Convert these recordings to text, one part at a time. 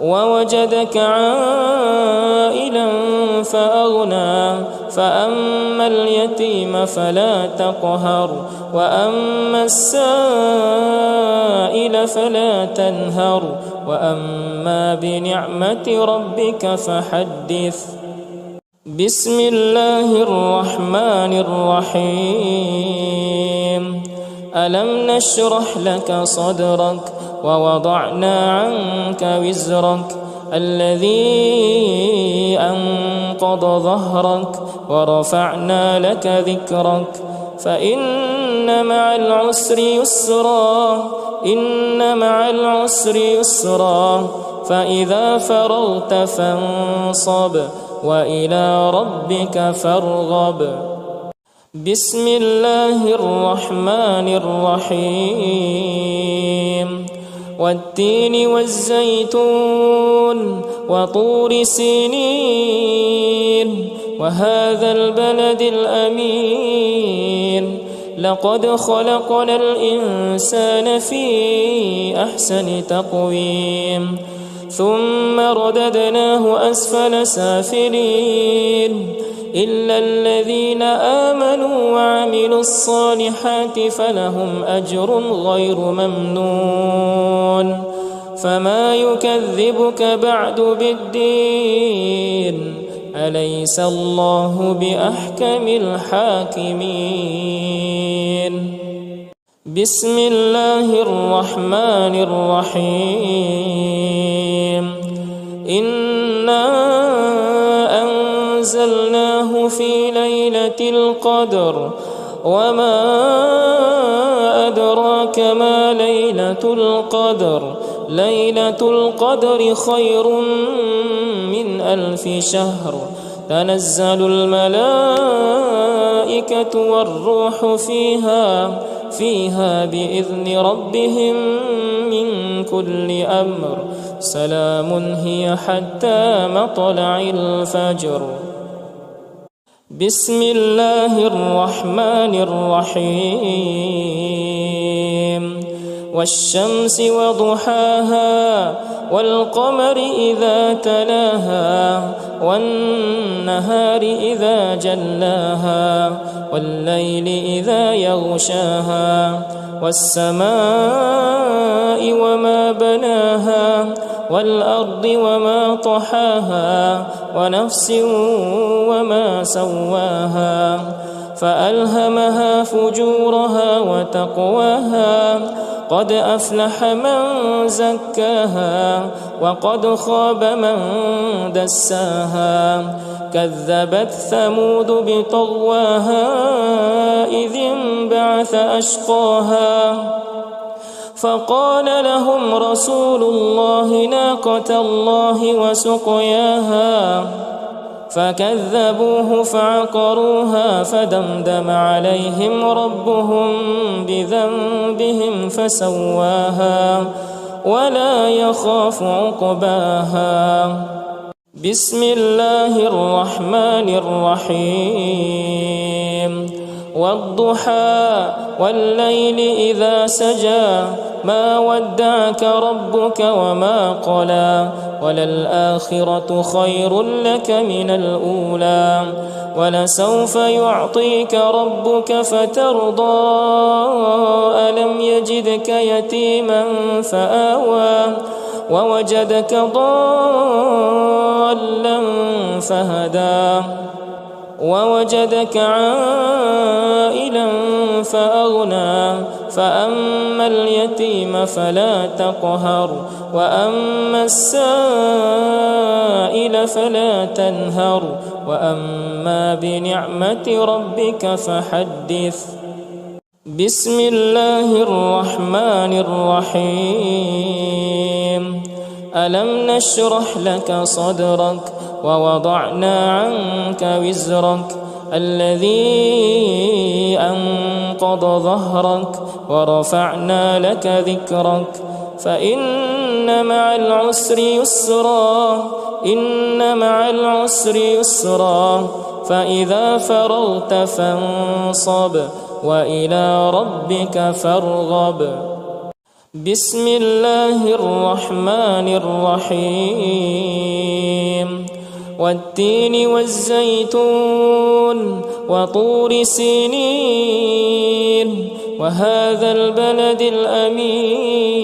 ووجدك عائلا فأغنى فأما اليتيم فلا تقهر وأما السائل فلا تنهر وأما بنعمة ربك فحدث. بسم الله الرحمن الرحيم. ألم نشرح لك صدرك ووضعنا عنك وزرك الذي أنقض ظهرك ورفعنا لك ذكرك فإن مع العسر يسرا إن مع العسر يسرا فإذا فرغت فانصب وإلى ربك فارغب. بسم الله الرحمن الرحيم. والتين والزيتون وطور سينين وهذا البلد الأمين لقد خلقنا الإنسان في أحسن تقويم ثم رددناه أسفل سافلين إلا الذين آمنوا وعملوا الصالحات فلهم أجر غير ممنون. فما يكذبك بعد بالدين أليس الله بأحكم الحاكمين. بسم الله الرحمن الرحيم. إنا أنزلناه في ليلة القدر وما أدراك ما ليلة القدر ليلة القدر خير من 1000 شهر تنزل الملائكة والروح فيها بإذن ربهم من كل أمر سلام هي حتى مطلع الفجر. بسم الله الرحمن الرحيم. والشمس وضحاها والقمر إذا تلاها والنهار إذا جلاها والليل إذا يغشاها والسماء وما بناها والأرض وما طحاها ونفس وما سواها فألهمها فجورها وتقواها قد أفلح من زكاها وقد خاب من دساها كذبت ثمود بطغواها إذ انبعث أشقاها فقال لهم رسول الله ناقة الله وسقياها فكذبوه فعقروها فدمدم عليهم ربهم بذنبهم فسواها ولا يخاف عقباها. بسم الله الرحمن الرحيم. والضحى والليل إذا سجى ما ودعك ربك وما قلى وللآخرة خير لك من الأولى ولسوف يعطيك ربك فترضى ألم يجدك يتيما فآوى ووجدك ضالا فهدى ووجدك عائلا فأغنى فأما اليتيم فلا تقهر وأما السائل فلا تنهر وأما بنعمة ربك فحدث. بسم الله الرحمن الرحيم. ألم نشرح لك صدرك ووضعنا عنك وزرك الذي أنقض ظهرك ورفعنا لك ذكرك فإن مع العسر يسرا إن مع العسر يسرا فإذا فرغت فانصب وإلى ربك فارغب. بسم الله الرحمن الرحيم والتين والزيتون وطور سينين وهذا البلد الأمين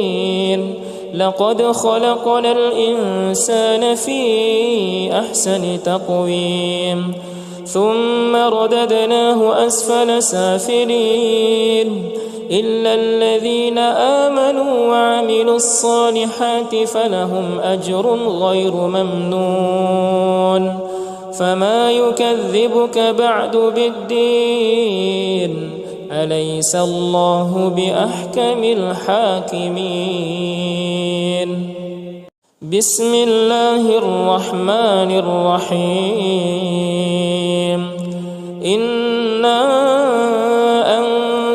لقد خلقنا الإنسان في أحسن تقويم ثم رددناه أسفل سافلين إلا الذين آمنوا وعملوا الصالحات فلهم أجر غير ممنون فما يكذبك بعد بالدين أليس الله بأحكم الحاكمين بسم الله الرحمن الرحيم إنا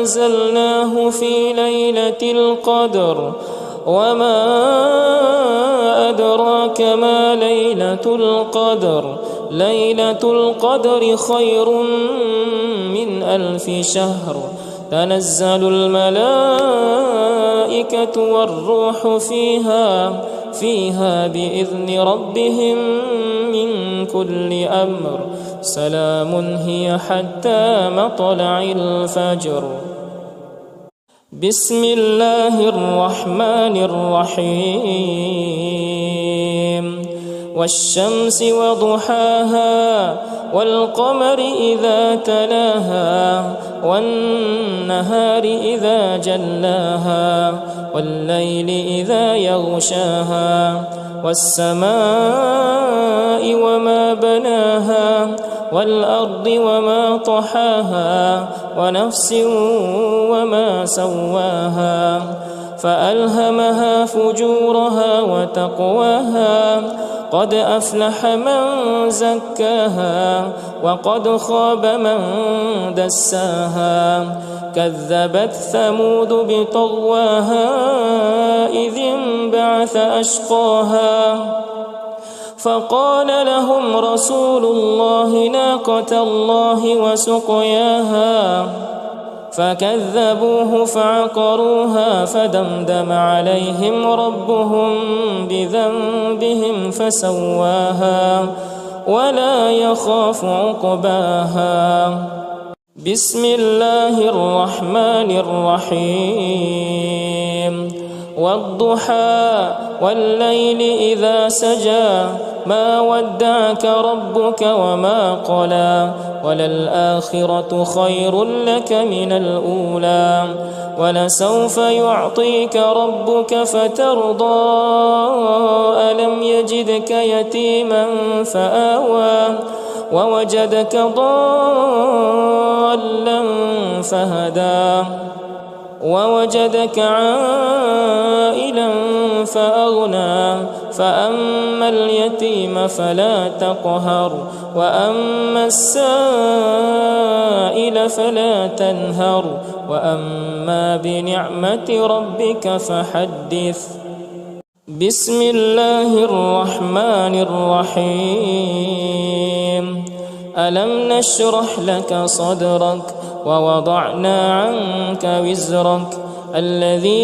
أنزلناه في ليلة القدر وما أدراك ما ليلة القدر ليلة القدر خير من 1000 شهر تنزل الملائكة والروح فيها بإذن ربهم من كل أمر سلام هي حتى مطلع الفجر بسم الله الرحمن الرحيم والشمس وضحاها والقمر إذا تلاها والنهار إذا جلاها والليل إذا يغشاها والسماء وما بناها والأرض وما طحاها ونفس وما سواها فألهمها فجورها وتقواها قد أفلح من زكاها وقد خاب من دساها كذبت ثمود بطغواها إذ انبعث أشقاها فقال لهم رسول الله ناقة الله وسقياها فكذبوه فعقروها فدمدم عليهم ربهم بذنبهم فسواها ولا يخاف عقباها بسم الله الرحمن الرحيم والضحى والليل إذا سجى ما ودعك ربك وما قلى وللآخرة خير لك من الأولى ولسوف يعطيك ربك فترضى ألم يجدك يتيما فآوى ووجدك ضالا فهدى ووجدك عائلا فأغنى فأما اليتيم فلا تقهر وأما السائل فلا تنهر وأما بنعمة ربك فحدث بسم الله الرحمن الرحيم ألم نشرح لك صدرك ووضعنا عنك وزرك الذي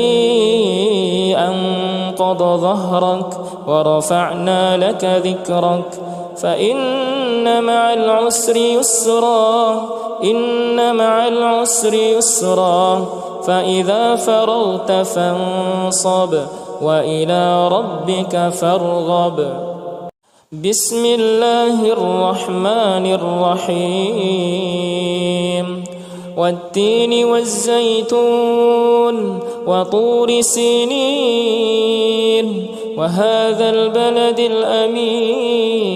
أنقض ظهرك ورفعنا لك ذكرك فإن مع العسر يسرا إن مع العسر يسرا فإذا فرغت فانصب وإلى ربك فارغب بسم الله الرحمن الرحيم والتين والزيتون وطور سينين وهذا البلد الأمين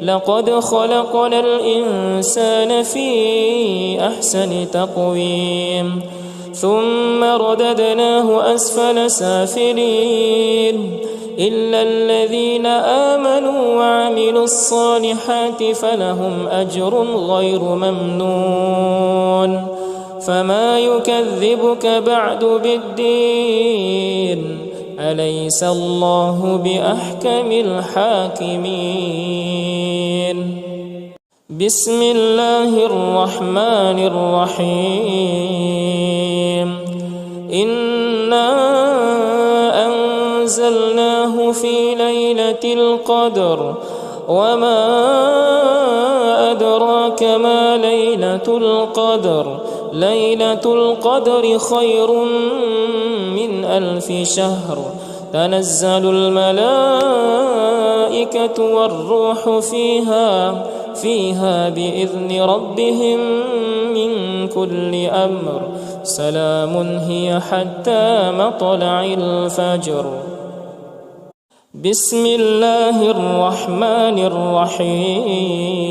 لقد خلقنا الإنسان في أحسن تقويم ثم رددناه أسفل سافلين إلا الذين آمنوا وعملوا الصالحات فلهم أجر غير ممنون فما يكذبك بعد بالدين أليس الله بأحكم الحاكمين بسم الله الرحمن الرحيم إنا أنزلناه في ليلة القدر وما أدراك ما ليلة القدر ليلة القدر خير من 1000 شهر تنزل الملائكة والروح فيها بإذن ربهم من كل أمر سلام هي حتى مطلع الفجر. بسم الله الرحمن الرحيم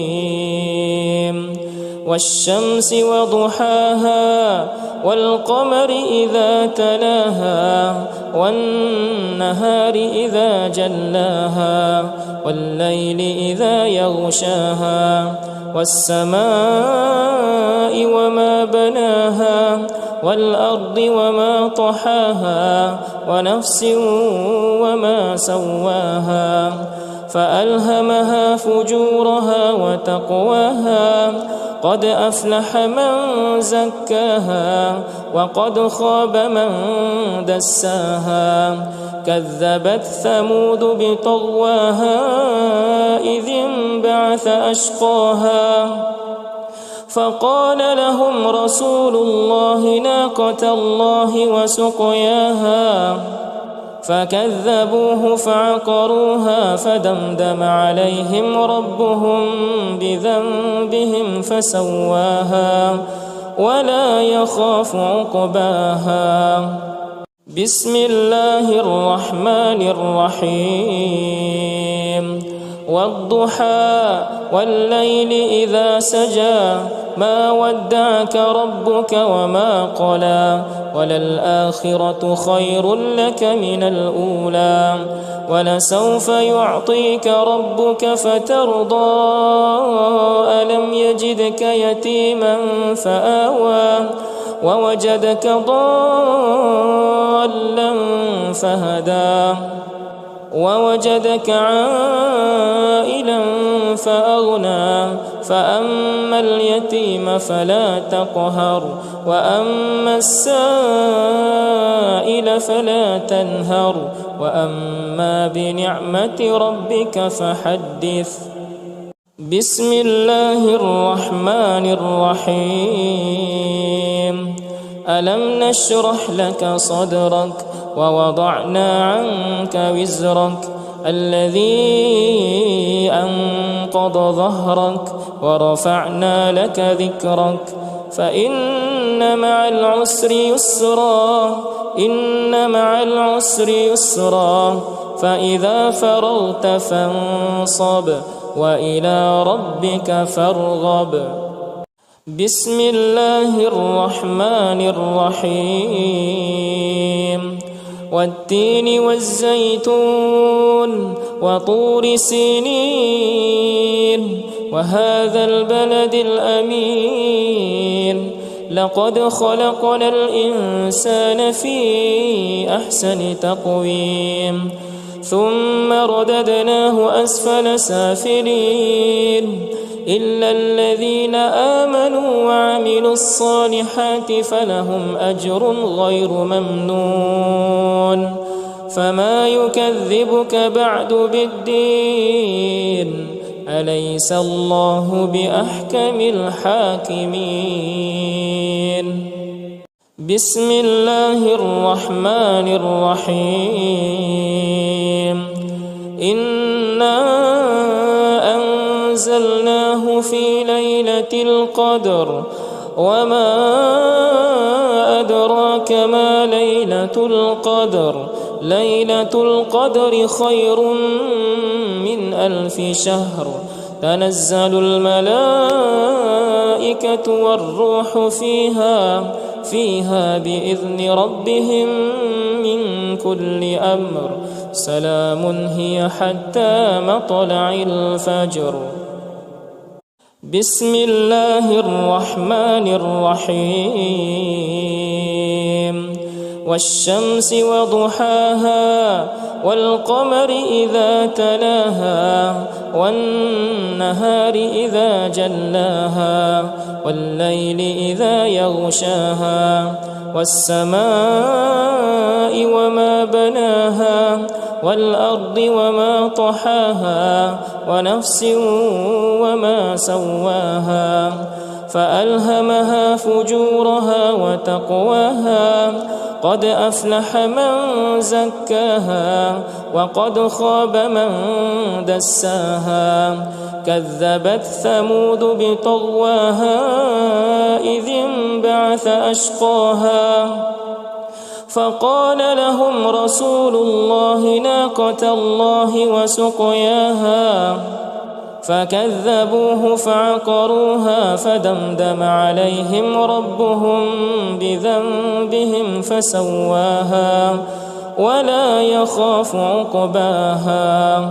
والشمس وضحاها والقمر إذا تلاها والنهار إذا جلاها والليل إذا يغشاها والسماء وما بناها والأرض وما طحاها ونفس وما سواها فألهمها فجورها وتقواها قد أفلح من زكاها وقد خاب من دساها كذبت ثمود بطغواها إذ انبعث أشقاها فقال لهم رسول الله ناقة الله وسقياها فكذبوه فعقروها فدمدم عليهم ربهم بذنبهم فسواها ولا يخاف عقباها. بسم الله الرحمن الرحيم والضحى والليل إذا سجى ما ودعك ربك وما قلى وللآخرة خير لك من الأولى ولسوف يعطيك ربك فترضى ألم يجدك يتيما فآوى ووجدك ضالا فهدى ووجدك عائلا فأغنى فأما اليتيم فلا تقهر وأما السائل فلا تنهر وأما بنعمة ربك فحدث. بسم الله الرحمن الرحيم ألم نشرح لك صدرك ووضعنا عنك وزرك الذي أنقض ظهرك ورفعنا لك ذكرك فإن مع العسر يسرا إن مع العسر يسرا فإذا فرغت فانصب وإلى ربك فارغب. بسم الله الرحمن الرحيم والتين والزيتون وطور سينين وهذا البلد الأمين لقد خلقنا الإنسان في أحسن تقويم ثم رددناه أسفل سافلين إلا الذين آمنوا وعملوا الصالحات فلهم أجر غير ممنون فما يكذبك بعد بالدين أليس الله بأحكم الحاكمين. بسم الله الرحمن الرحيم إنا أنزلناه في ليلة القدر وما أدراك ما ليلة القدر ليلة القدر خير من 1000 شهر تنزل الملائكة والروح فيها بإذن ربهم من كل أمر سلام هي حتى مطلع الفجر. بسم الله الرحمن الرحيم والشمس وضحاها والقمر إذا تلاها والنهار إذا جلاها والليل إذا يغشاها والسماء وما بناها والأرض وما طحاها ونفس وما سواها فألهمها فجورها وتقواها قد أفلح من زكاها وقد خاب من دساها كذبت ثمود بطغواها إذ انبعث أشقاها فقال لهم رسول الله ناقة الله وسقياها فكذبوه فعقروها فدمدم عليهم ربهم بذنبهم فسواها ولا يخاف عقباها.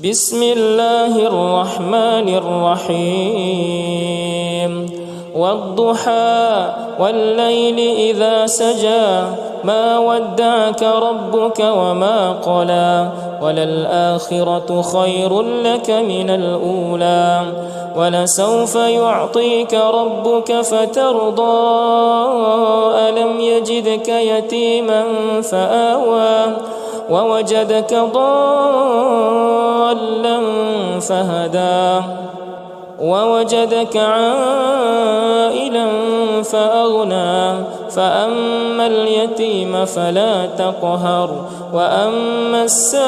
بسم الله الرحمن الرحيم. والضحى والليل إذا سجى ما ودعك ربك وما قلى وللآخرة خير لك من الأولى ولسوف يعطيك ربك فترضى ألم يجدك يتيما فآوى ووجدك ضالا فهدى ووجدك عائلا فأغنى فأما اليتيم فلا تقهر وأما السائل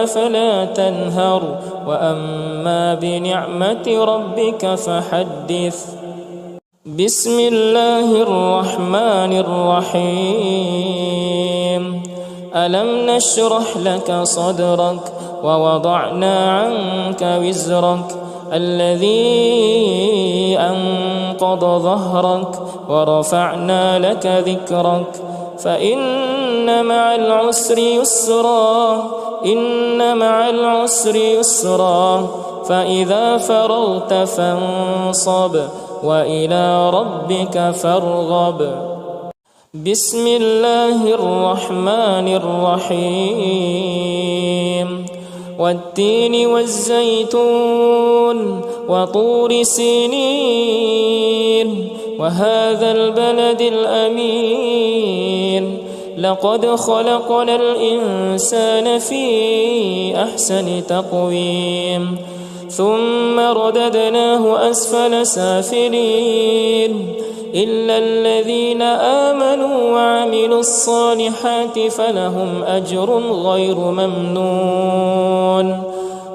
فلا تنهر وأما بنعمة ربك فحدث. بسم الله الرحمن الرحيم. ألم نشرح لك صدرك ووضعنا عنك وزرك الذي أنقض ظهرك ورفعنا لك ذكرك فإن مع العسر يسرا إن مع العسر يسرا فإذا فرغت فانصب وإلى ربك فارغب. بسم الله الرحمن الرحيم. والتين والزيتون وطور سينين وهذا البلد الأمين لقد خلقنا الإنسان في أحسن تقويم ثم رددناه أسفل سافلين إلا الذين آمنوا وعملوا الصالحات فلهم أجر غير ممنون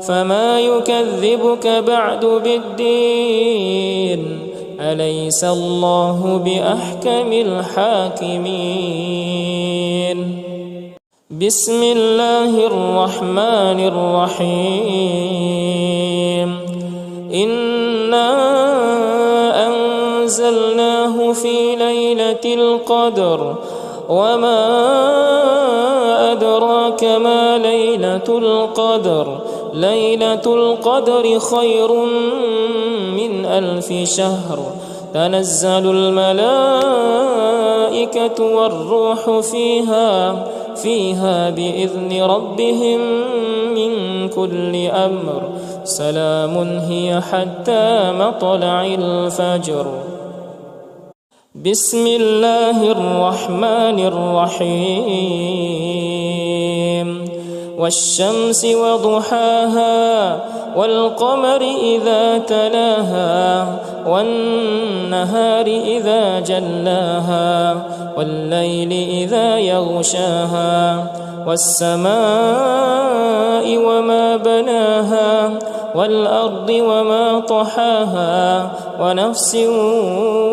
فما يكذبك بعد بالدين أليس الله بأحكم الحاكمين. بسم الله الرحمن الرحيم. إنا أنزلناه في ليلة القدر وما أدراك ما ليلة القدر ليلة القدر خير من 1000 شهر تنزل الملائكة والروح فيها بإذن ربهم من كل أمر سلام هي حتى مطلع الفجر. بسم الله الرحمن الرحيم. والشمس وضحاها والقمر إذا تلاها والنهار إذا جلاها والليل إذا يغشاها والسماء وما بناها والأرض وما طحاها ونفس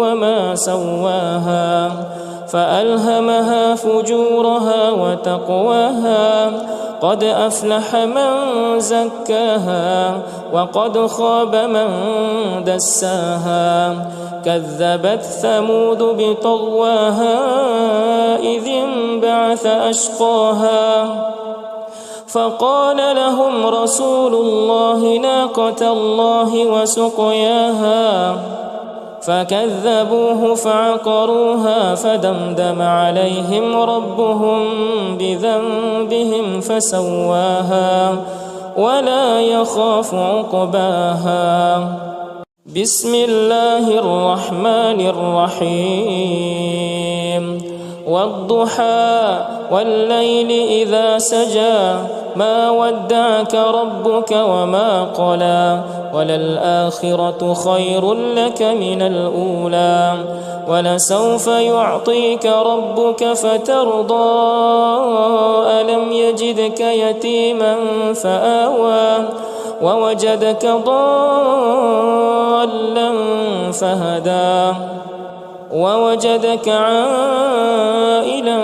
وما سواها فألهمها فجورها وتقواها قد أفلح من زكاها وقد خاب من دساها كذبت ثمود بطغواها إذ انبعث أشقاها فقال لهم رسول الله ناقة الله وسقياها فكذبوه فعقروها فدمدم عليهم ربهم بذنبهم فسواها ولا يخاف عقباها. بسم الله الرحمن الرحيم والضحى والليل إذا سجى ما ودعك ربك وما قلى وللآخرة خير لك من الأولى ولسوف يعطيك ربك فترضى ألم يجدك يتيما فآوى ووجدك ضالا فهدى ووجدك عائلا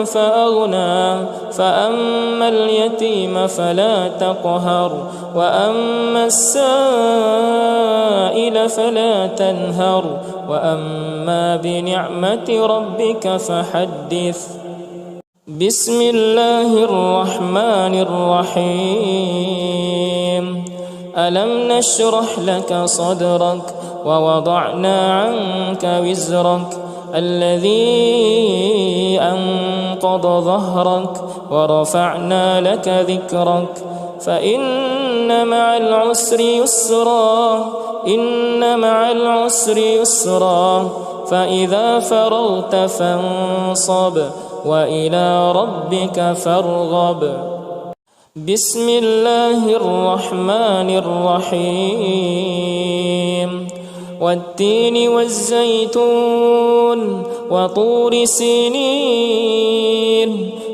فأغنى فأما اليتيم فلا تقهر وأما السائل فلا تنهر وأما بنعمة ربك فحدث بسم الله الرحمن الرحيم ألم نشرح لك صدرك ووضعنا عنك وزرك الذي أنقض ظهرك ورفعنا لك ذكرك فإن مع العسر يسرا إن مع العسر يسرا فإذا فرغت فانصب وإلى ربك فارغب بسم الله الرحمن الرحيم والتين والزيتون وطور سينين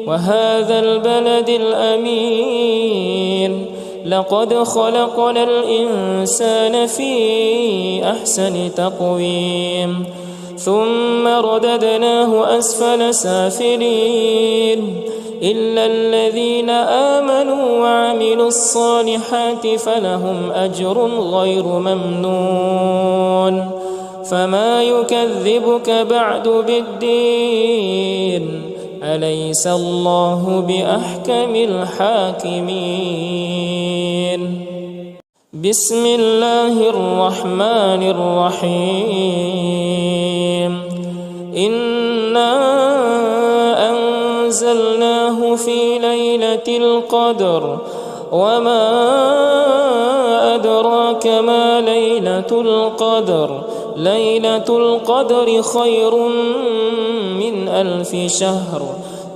وهذا البلد الأمين لقد خلقنا الإنسان في أحسن تقويم ثم رددناه أسفل سافلين إلا الذين آمنوا وعملوا الصالحات فلهم أجر غير ممنون فما يكذبك بعد بالدين أليس الله بأحكم الحاكمين بسم الله الرحمن الرحيم إنا أنزلناه في ليلة القدر وما أدراك ما ليلة القدر ليلة القدر خير من 1000 شهر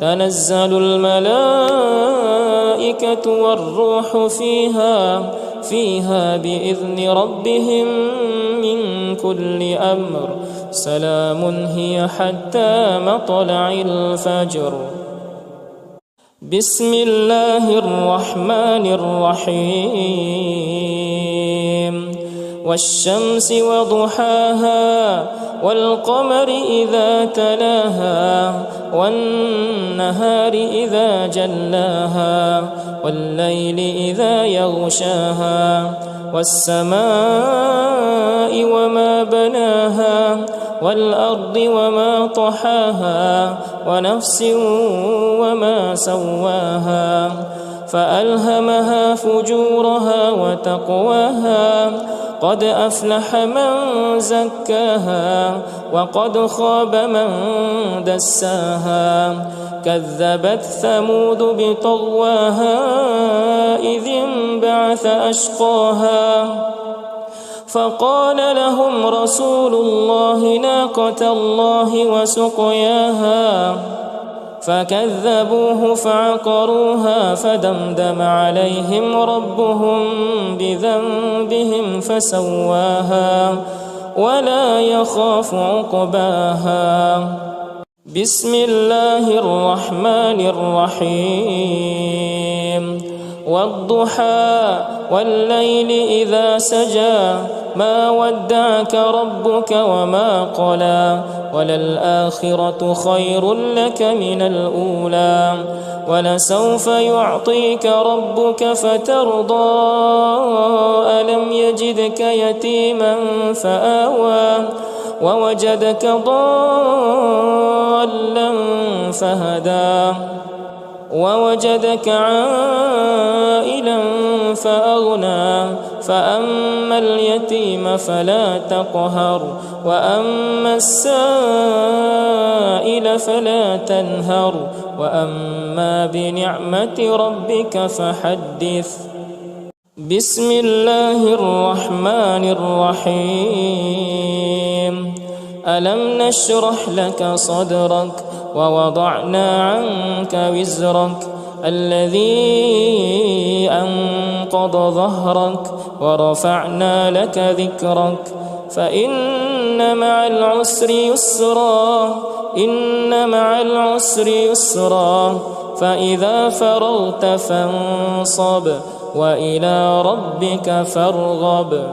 تنزل الملائكة والروح فيها بإذن ربهم من كل أمر سلام هي حتى مطلع الفجر بسم الله الرحمن الرحيم والشمس وضحاها والقمر إذا تلاها والنهار إذا جلاها والليل إذا يغشاها والسماء وما بناها والأرض وما طحاها ونفس وما سواها فألهمها فجورها وتقواها قد أفلح من زكاها وقد خاب من دساها كذبت ثمود بطغواها إذ انبعث أشقاها فقال لهم رسول الله ناقة الله وسقياها فكذبوه فعقروها فدمدم عليهم ربهم بذنبهم فسواها ولا يخاف عقباها بسم الله الرحمن الرحيم والضحى والليل إذا سجى ما ودعك ربك وما قلى وللآخرة خير لك من الأولى ولسوف يعطيك ربك فترضى ألم يجدك يتيما فآوى ووجدك ضالا فهدى ووجدك عائلا فأغنى فأما اليتيم فلا تقهر وأما السائل فلا تنهر وأما بنعمة ربك فحدث بسم الله الرحمن الرحيم ألم نشرح لك صدرك ووضعنا عنك وزرك الذي أنقض ظهرك ورفعنا لك ذكرك فإن مع العسر يسرا إن مع العسر يسرا فإذا فرغت فانصب وإلى ربك فارغب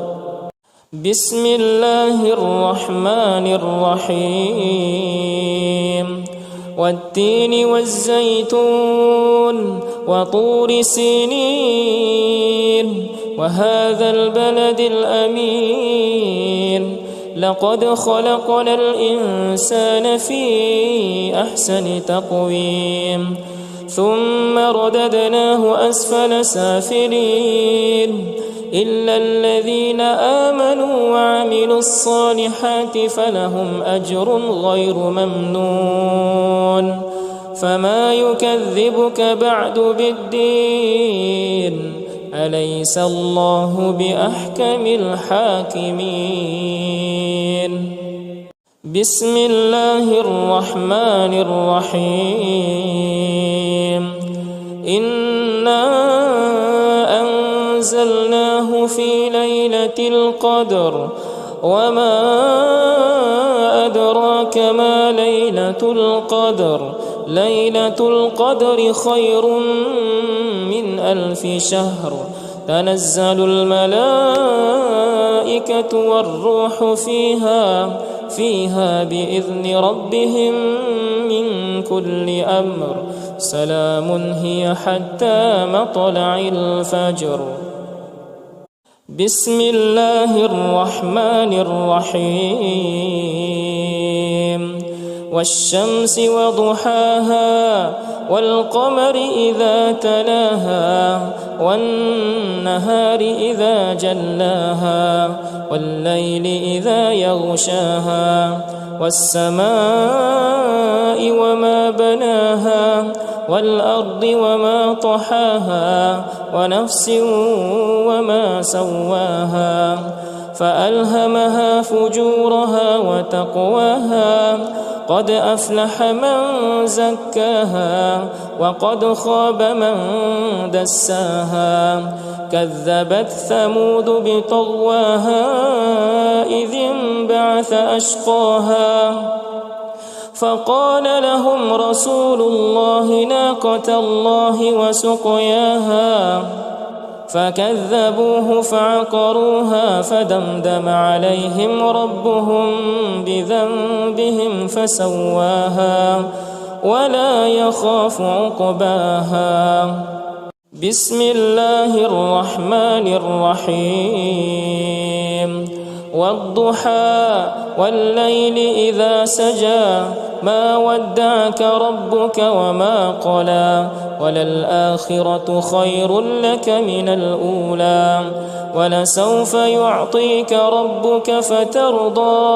بسم الله الرحمن الرحيم والتين والزيتون وطور سينين وهذا البلد الأمين لقد خلقنا الإنسان في أحسن تقويم ثم رددناه أسفل سافلين إلا الذين آمنوا وعملوا الصالحات فلهم أجر غير ممنون فما يكذبك بعد بالدين أليس الله بأحكم الحاكمين بسم الله الرحمن الرحيم إنا أنزلناه في ليلة القدر وما أدراك ما ليلة القدر ليلة القدر خير من 1000 شهر تنزل الملائكة والروح فيها بإذن ربهم من كل أمر سلام هي حتى مطلع الفجر بسم الله الرحمن الرحيم والشمس وضحاها والقمر إذا تلاها والنهار إذا جلاها والليل إذا يغشاها والسماء وما بناها والأرض وما طحاها ونفس وما سواها فألهمها فجورها وتقواها قد أفلح من زكاها وقد خاب من دساها كذبت ثمود بطغواها إذ انبعث أشقاها فقال لهم رسول الله ناقة الله وسقياها فكذبوه فعقروها فدمدم عليهم ربهم بذنبهم فسواها ولا يخاف عقباها بسم الله الرحمن الرحيم والضحى والليل إذا سجى ما ودعك ربك وما قلى وللآخرة خير لك من الأولى ولسوف يعطيك ربك فترضى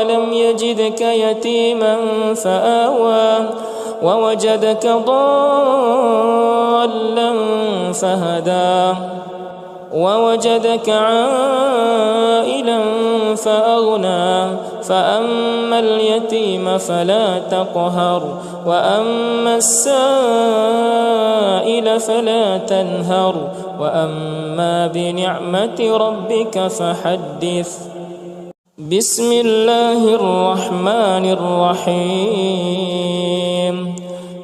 ألم يجدك يتيما فآوى ووجدك ضالا فهدى ووجدك عائلا فأغنى فأما اليتيم فلا تقهر وأما السائل فلا تنهر وأما بنعمة ربك فحدث بسم الله الرحمن الرحيم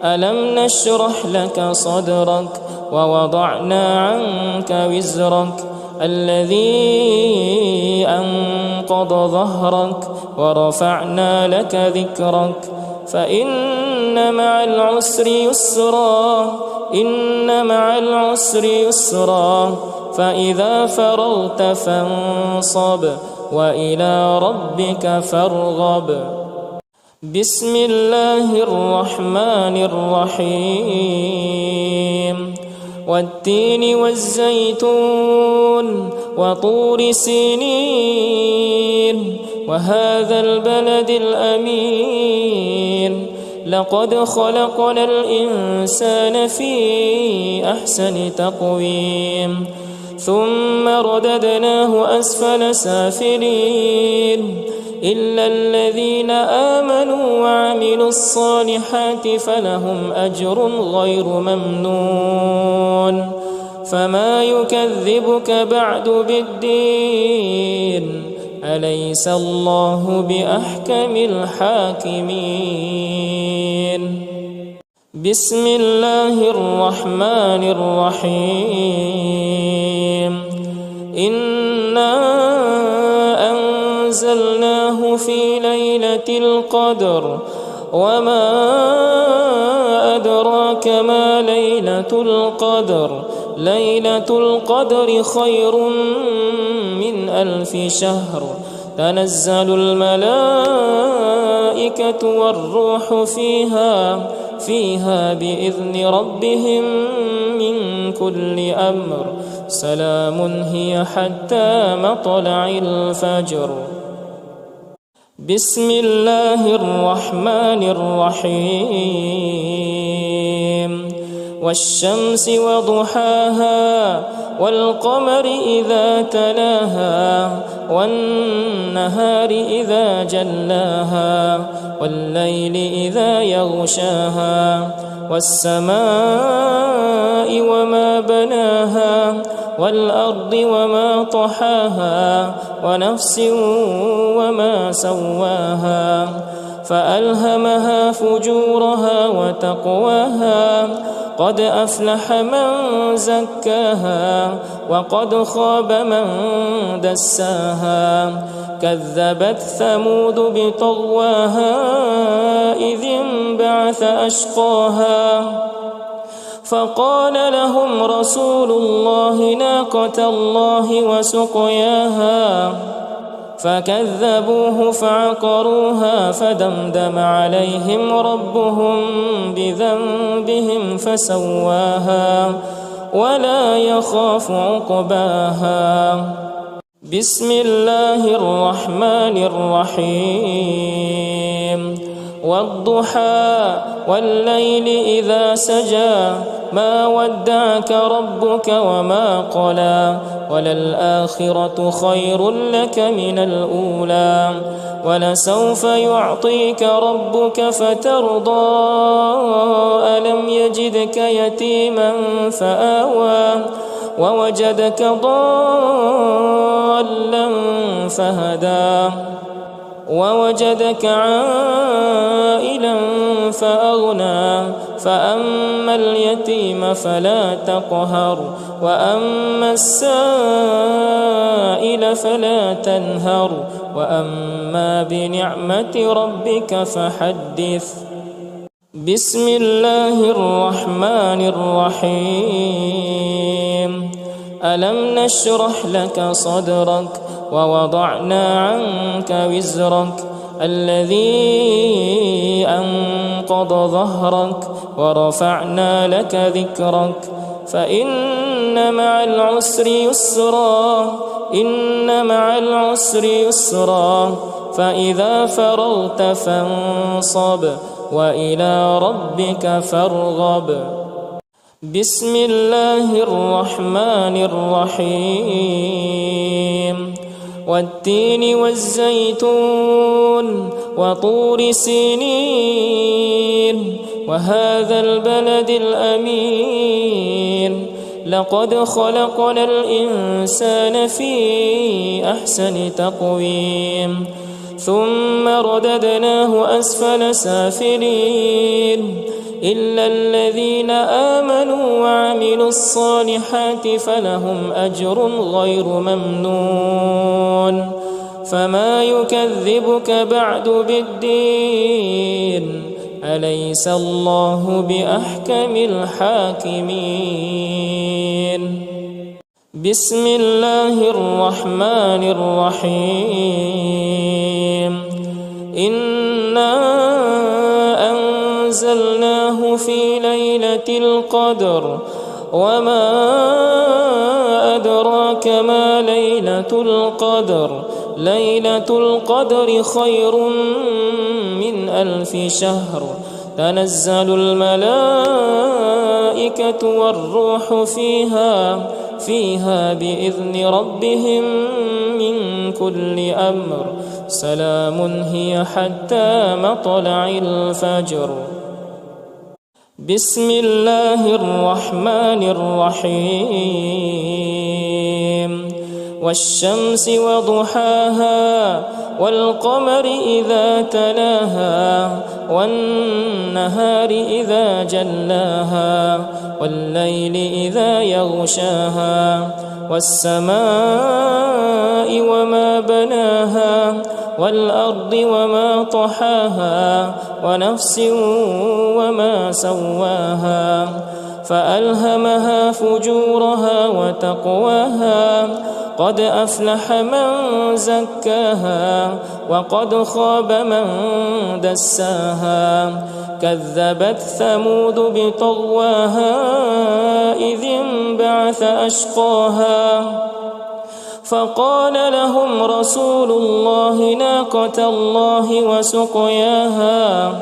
ألم نشرح لك صدرك ووضعنا عنك وزرك الذي أنقض ظهرك ورفعنا لك ذكرك فإن مع العسر يسرا إن مع العسر يسرا فإذا فرغت فانصب وإلى ربك فارغب بسم الله الرحمن الرحيم والتين والزيتون وطور سينين وهذا البلد الأمين لقد خلقنا الإنسان في أحسن تقويم ثم رددناه أسفل سافلين إلا الذين آمنوا وعملوا الصالحات فلهم أجر غير ممنون فما يكذبك بعد بالدين أليس الله بأحكم الحاكمين بسم الله الرحمن الرحيم إنا أنزلناه في ليلة القدر وما أدراك ما ليلة القدر ليلة القدر خير من 1000 شهر تنزل الملائكة والروح فيها بإذن ربهم من كل أمر سلام هي حتى مطلع الفجر بسم الله الرحمن الرحيم والشمس وضحاها والقمر إذا تلاها والنهار إذا جلاها والليل إذا يغشاها والسماء وما بناها والأرض وما طحاها ونفس وما سواها فألهمها فجورها وتقواها قد أفلح من زكاها وقد خاب من دساها كذبت ثمود بطغواها إذ انبعث أشقاها فقال لهم رسول الله ناقة الله وسقياها فكذبوه فعقروها فدمدم عليهم ربهم بذنبهم فسواها ولا يخاف عقباها بسم الله الرحمن الرحيم والضحى والليل إذا سجى ما ودعك ربك وما قلى وللآخرة خير لك من الأولى ولسوف يعطيك ربك فترضى ألم يجدك يتيما فآوى ووجدك ضالا فهدى ووجدك عائلا فأغنى فأما اليتيم فلا تقهر وأما السائل فلا تنهر وأما بنعمة ربك فحدث بسم الله الرحمن الرحيم ألم نشرح لك صدرك ووضعنا عنك وزرك الذي أنقض ظهرك ورفعنا لك ذكرك فإن مع العسر يسرا إن مع العسر يسرا فإذا فرغت فانصب وإلى ربك فارغب بسم الله الرحمن الرحيم والتين والزيتون وطور سينين وهذا البلد الأمين لقد خلقنا الإنسان في أحسن تقويم ثم رددناه أسفل سافلين إلا الذين آمنوا وعملوا الصالحات فلهم أجر غير ممنون فما يكذبك بعد بالدين أليس الله بأحكم الحاكمين بسم الله الرحمن الرحيم إنا أنزلناه في ليلة القدر وما أدراك ما ليلة القدر ليلة القدر خير من 1000 شهر تنزل الملائكة والروح فيها بإذن ربهم من كل أمر سلام هي حتى مطلع الفجر. بسم الله الرحمن الرحيم. والشمس وضحاها والقمر إذا تلاها والنهار إذا جلاها والليل إذا يغشاها والسماء وما بناها والأرض وما طحاها ونفس وما سواها فألهمها فجورها وتقواها قد أفلح من زكاها وقد خاب من دساها كذبت ثمود بطغواها إذ انبعث أشقاها فقال لهم رسول الله ناقة الله وسقياها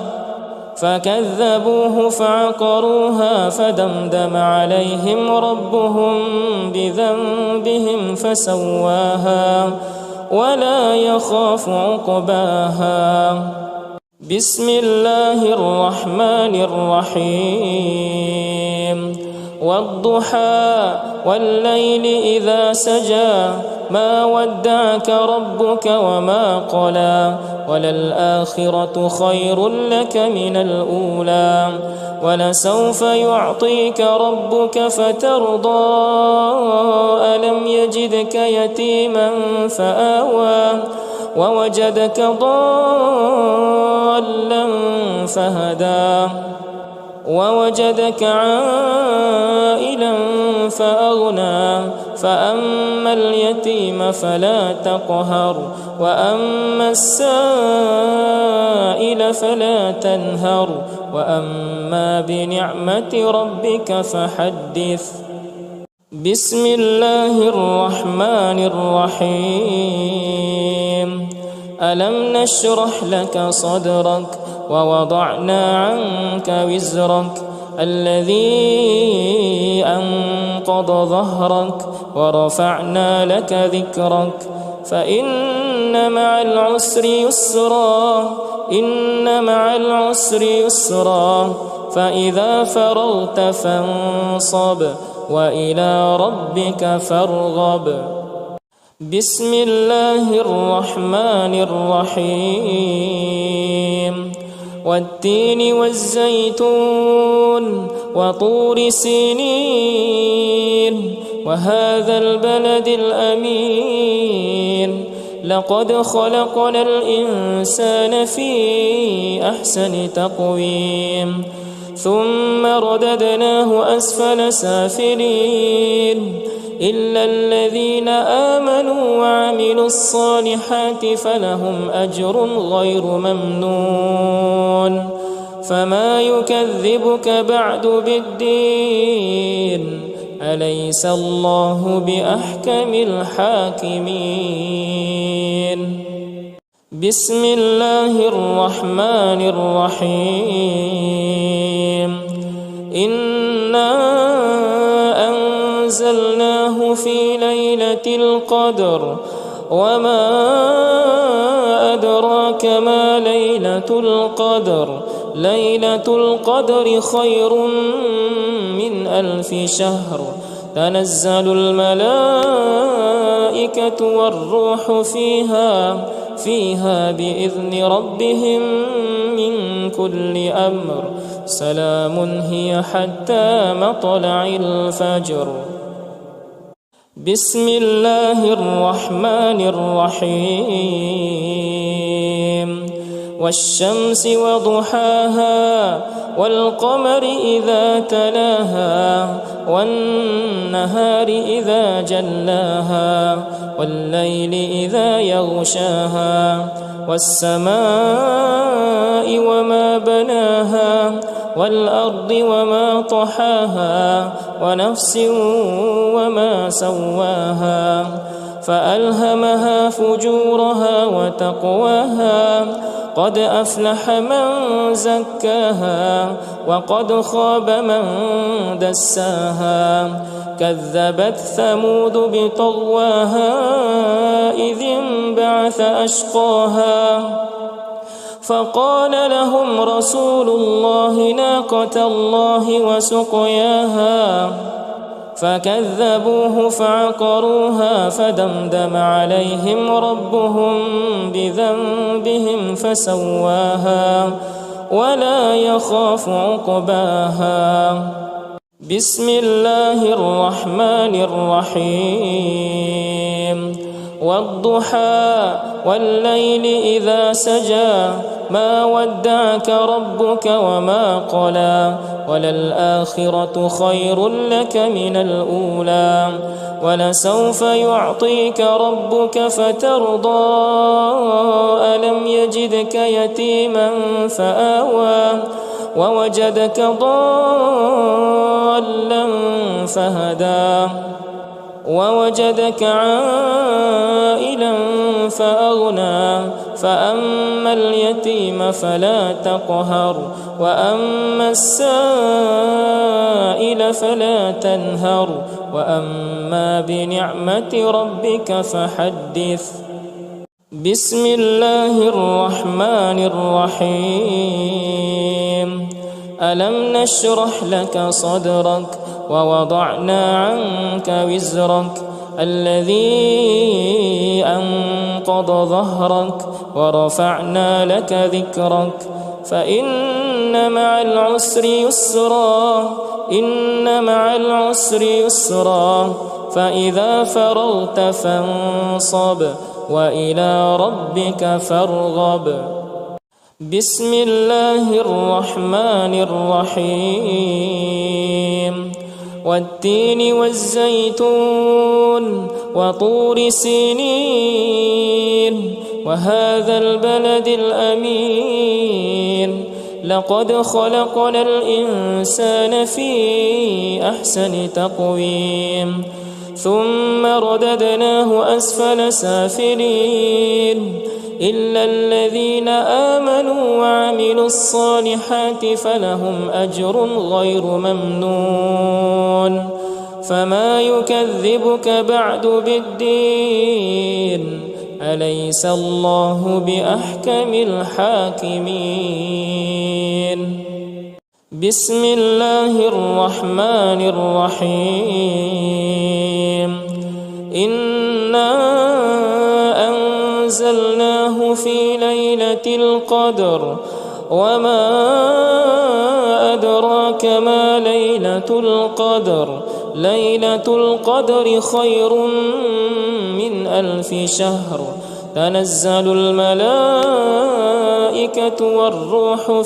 فكذبوه فعقروها فدمدم عليهم ربهم بذنبهم فسواها ولا يخاف عقباها. بسم الله الرحمن الرحيم. والضحى والليل إذا سجى ما ودعك ربك وما قلى وللآخرة خير لك من الأولى ولسوف يعطيك ربك فترضى ألم يجدك يتيما فآوى ووجدك ضالا فهدى ووجدك عائلا فأغنى فأما اليتيم فلا تقهر وأما السائل فلا تنهر وأما بنعمة ربك فحدث. بسم الله الرحمن الرحيم. ألم نشرح لك صدرك ووضعنا عنك وزرك الذي أنقض ظهرك ورفعنا لك ذكرك فإن مع العسر يسرا إن مع العسر يسرا فإذا فرغت فانصب وإلى ربك فارغب. بسم الله الرحمن الرحيم. والتين والزيتون وطور سينين وهذا البلد الأمين لقد خلقنا الإنسان في أحسن تقويم ثم رددناه أسفل سافلين إلا الذين آمنوا وعملوا الصالحات فلهم أجر غير ممنون فما يكذبك بعد بالدين أليس الله بأحكم الحاكمين. بسم الله الرحمن الرحيم. إنا أنزلناه في ليلة القدر وما أدراك ما ليلة القدر ليلة القدر خير من 1000 شهر تنزل الملائكة والروح فيها بإذن ربهم من كل أمر سلام هي حتى مطلع الفجر. بسم الله الرحمن الرحيم. والشمس وضحاها والقمر إذا تلاها والنهار إذا جلاها والليل إذا يغشاها والسماء وما بناها والأرض وما طحاها ونفس وما سواها فألهمها فجورها وتقواها قد أفلح من زكاها وقد خاب من دساها كذبت ثمود بطغواها إذ انبعث أشقاها فقال لهم رسول الله ناقة الله وسقياها فكذبوه فعقروها فدمدم عليهم ربهم بذنبهم فسواها ولا يخاف عقباها. بسم الله الرحمن الرحيم. والضحى والليل إذا سجى ما ودعك ربك وما قلى وللآخرة خير لك من الأولى ولسوف يعطيك ربك فترضى ألم يجدك يتيما فآوى ووجدك ضالا فهدى ووجدك عائلا فأغنى فأما اليتيم فلا تقهر وأما السائل فلا تنهر وأما بنعمة ربك فحدث. بسم الله الرحمن الرحيم. ألم نشرح لك صدرك ووضعنا عنك وزرك الذي أنقض ظهرك ورفعنا لك ذكرك فإن مع العسر يسرا إن مع العسر يسرا فإذا فرغت فانصب وإلى ربك فارغب. بسم الله الرحمن الرحيم. والتين والزيتون وطور سينين وهذا البلد الأمين لقد خلقنا الإنسان في أحسن تقويم ثم رددناه أسفل سافلين إلا الذين آمنوا وعملوا الصالحات فلهم أجر غير ممنون فما يكذبك بعد بالدين أليس الله بأحكم الحاكمين. بسم الله الرحمن الرحيم. إنا أنزلناه في ليلة القدر وما أدراك ما ليلة القدر ليلة القدر خير من 1000 شهر تنزل الملائكة والروح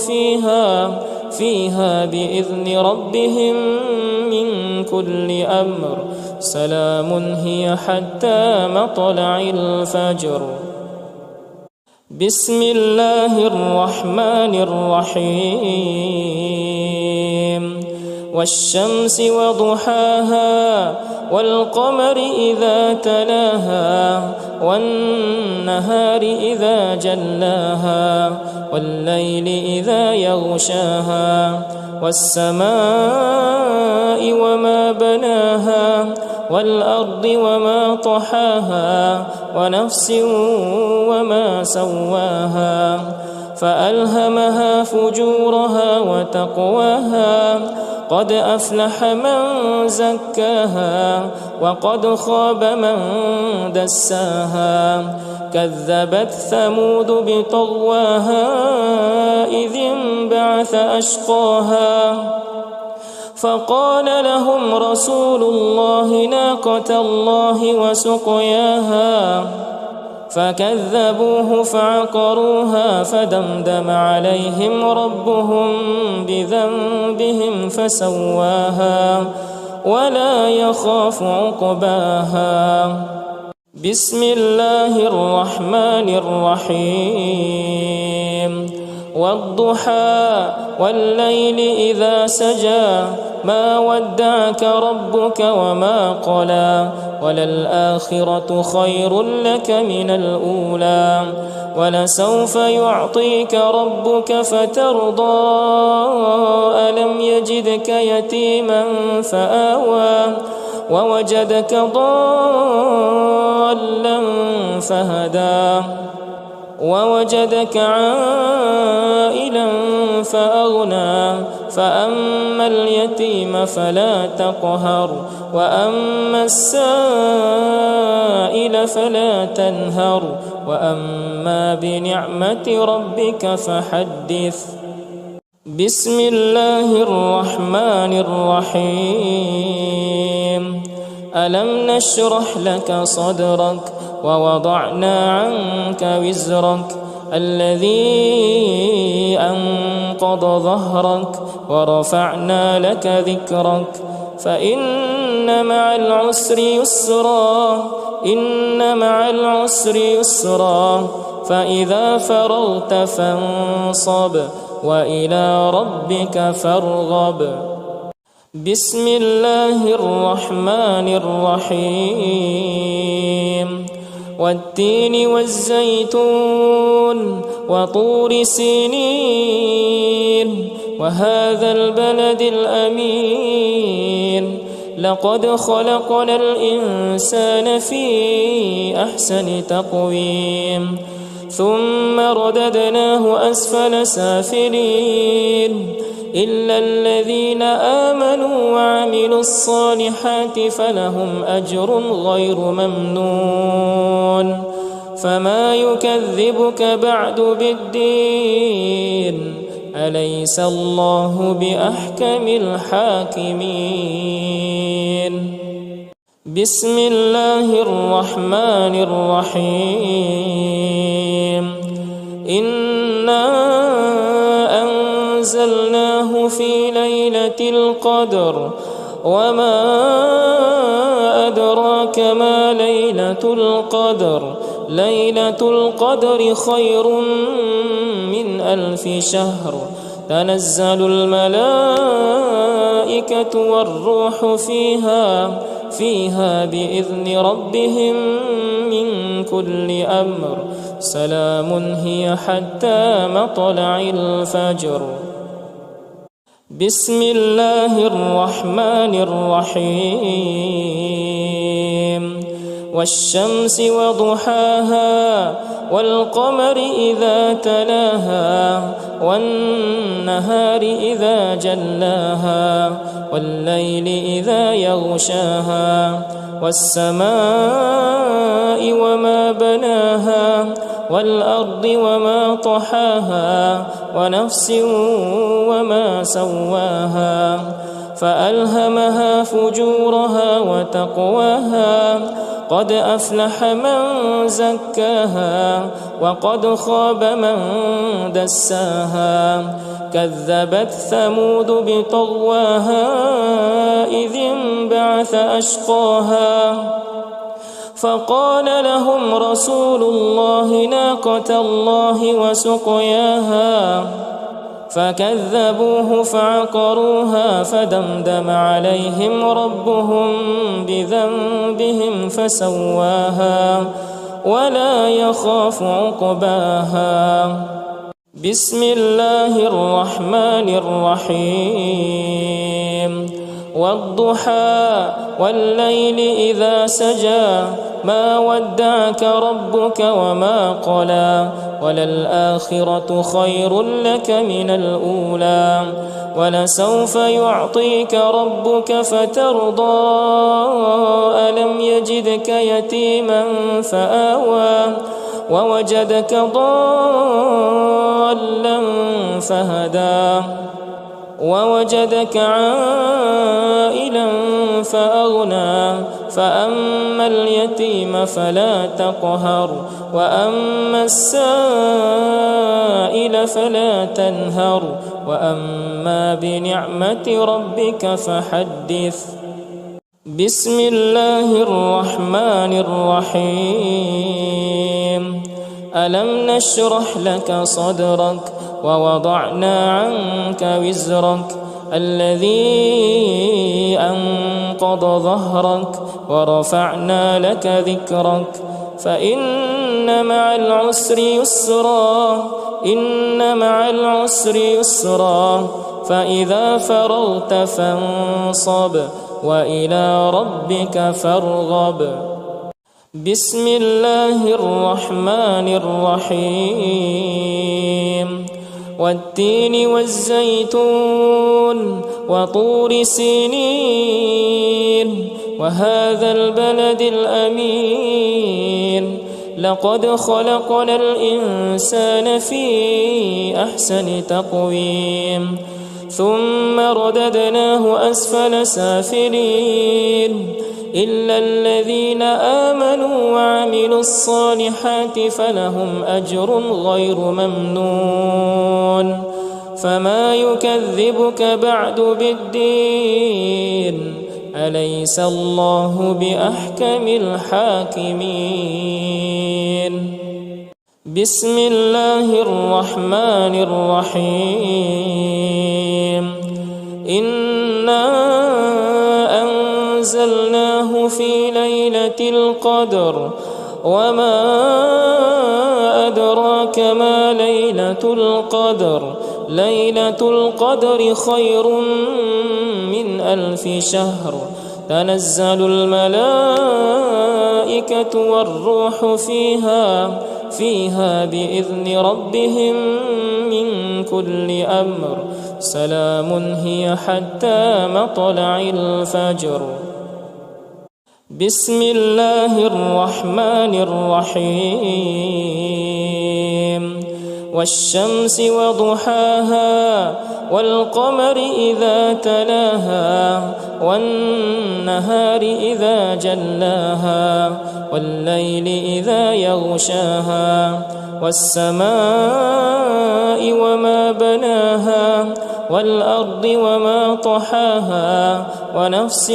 فيها بإذن ربهم من كل أمر سلام هي حتى مطلع الفجر. بسم الله الرحمن الرحيم. والشمس وضحاها والقمر إذا تلاها والنهار إذا جلاها والليل إذا يغشاها والسماء وما بناها والأرض وما طحاها ونفس وما سواها فألهمها فجورها وتقواها قد أفلح من زكاها وقد خاب من دساها كذبت ثمود بطغواها إذ انبعث أشقاها فقال لهم رسول الله ناقة الله وسقياها فكذبوه فعقروها فدمدم عليهم ربهم بذنبهم فسواها ولا يخاف عقباها. بسم الله الرحمن الرحيم. والضحى والليل إذا سجى ما ودعك ربك وما قلى وللآخرة خير لك من الأولى ولسوف يعطيك ربك فترضى ألم يجدك يتيما فآوى ووجدك ضالا فهدى ووجدك عائلا فأغنى فأما اليتيم فلا تقهر وأما السائل فلا تنهر وأما بنعمة ربك فحدث. بسم الله الرحمن الرحيم. ألم نشرح لك صدرك ووضعنا عنك وزرك الذي أنقض ظهرك ورفعنا لك ذكرك فإن مع العسر يسرا إن مع العسر يسرا فإذا فرغت فانصب وإلى ربك فارغب. بسم الله الرحمن الرحيم. والتين والزيتون وطور سينين وهذا البلد الأمين لقد خلقنا الإنسان في أحسن تقويم ثم رددناه أسفل سافلين إلا الذين آمنوا وعملوا الصالحات فلهم أجر غير ممنون. فما يكذبك بعد بالدين أليس الله بأحكم الحاكمين. بسم الله الرحمن الرحيم. إنا أنزلناه في ليلة القدر وما أدراك ما ليلة القدر ليلة القدر خير من 1000 شهر تنزل الملائكة والروح فيها بإذن ربهم من كل أمر سلام هي حتى مطلع الفجر. بسم الله الرحمن الرحيم. والشمس وضحاها والقمر إذا تلاها والنهار إذا جلاها والليل إذا يغشاها والسماء وما بناها والأرض وما طحاها ونفس وما سواها فألهمها فجورها وتقواها قد أفلح من زكاها وقد خاب من دساها كذبت ثمود بطغواها إذ انبعث أشقاها فقال لهم رسول الله ناقة الله وسقياها فكذبوه فعقروها فدمدم عليهم ربهم بذنبهم فسواها ولا يخاف عقباها. بسم الله الرحمن الرحيم. والضحى والليل إذا سجى ما ودعك ربك وما قلى وللآخرة خير لك من الأولى ولسوف يعطيك ربك فترضى ألم يجدك يتيما فآوى ووجدك ضالا فهدى ووجدك عائلا فأغنى فأما اليتيم فلا تقهر وأما السائل فلا تنهر وأما بنعمة ربك فحدث. بسم الله الرحمن الرحيم. ألم نشرح لك صدرك ووضعنا عنك وزرك الذي أنقض أنقض ظهرك ورفعنا لك ذكرك فإن مع العسر يسرا إن مع العسر يسرا فإذا فرغت فانصب وإلى ربك فارغب بسم الله الرحمن الرحيم والتين والزيتون وطور سينين وهذا البلد الأمين لقد خلقنا الإنسان في أحسن تقويم ثم رددناه أسفل سافلين إلا الذين آمنوا وعملوا الصالحات فلهم أجر غير ممنون فما يكذبك بعد بالدين أليس الله بأحكم الحاكمين بسم الله الرحمن الرحيم إنا أنزلناه في ليلة القدر وما أدراك ما ليلة القدر ليلة القدر خير من 1000 شهر تنزل الملائكة والروح فيها بإذن ربهم من كل أمر سلام هي حتى مطلع الفجر بسم الله الرحمن الرحيم والشمس وضحاها والقمر إذا تلاها والنهار إذا جلاها والليل إذا يغشاها والسماء وما بناها والأرض وما طحاها ونفس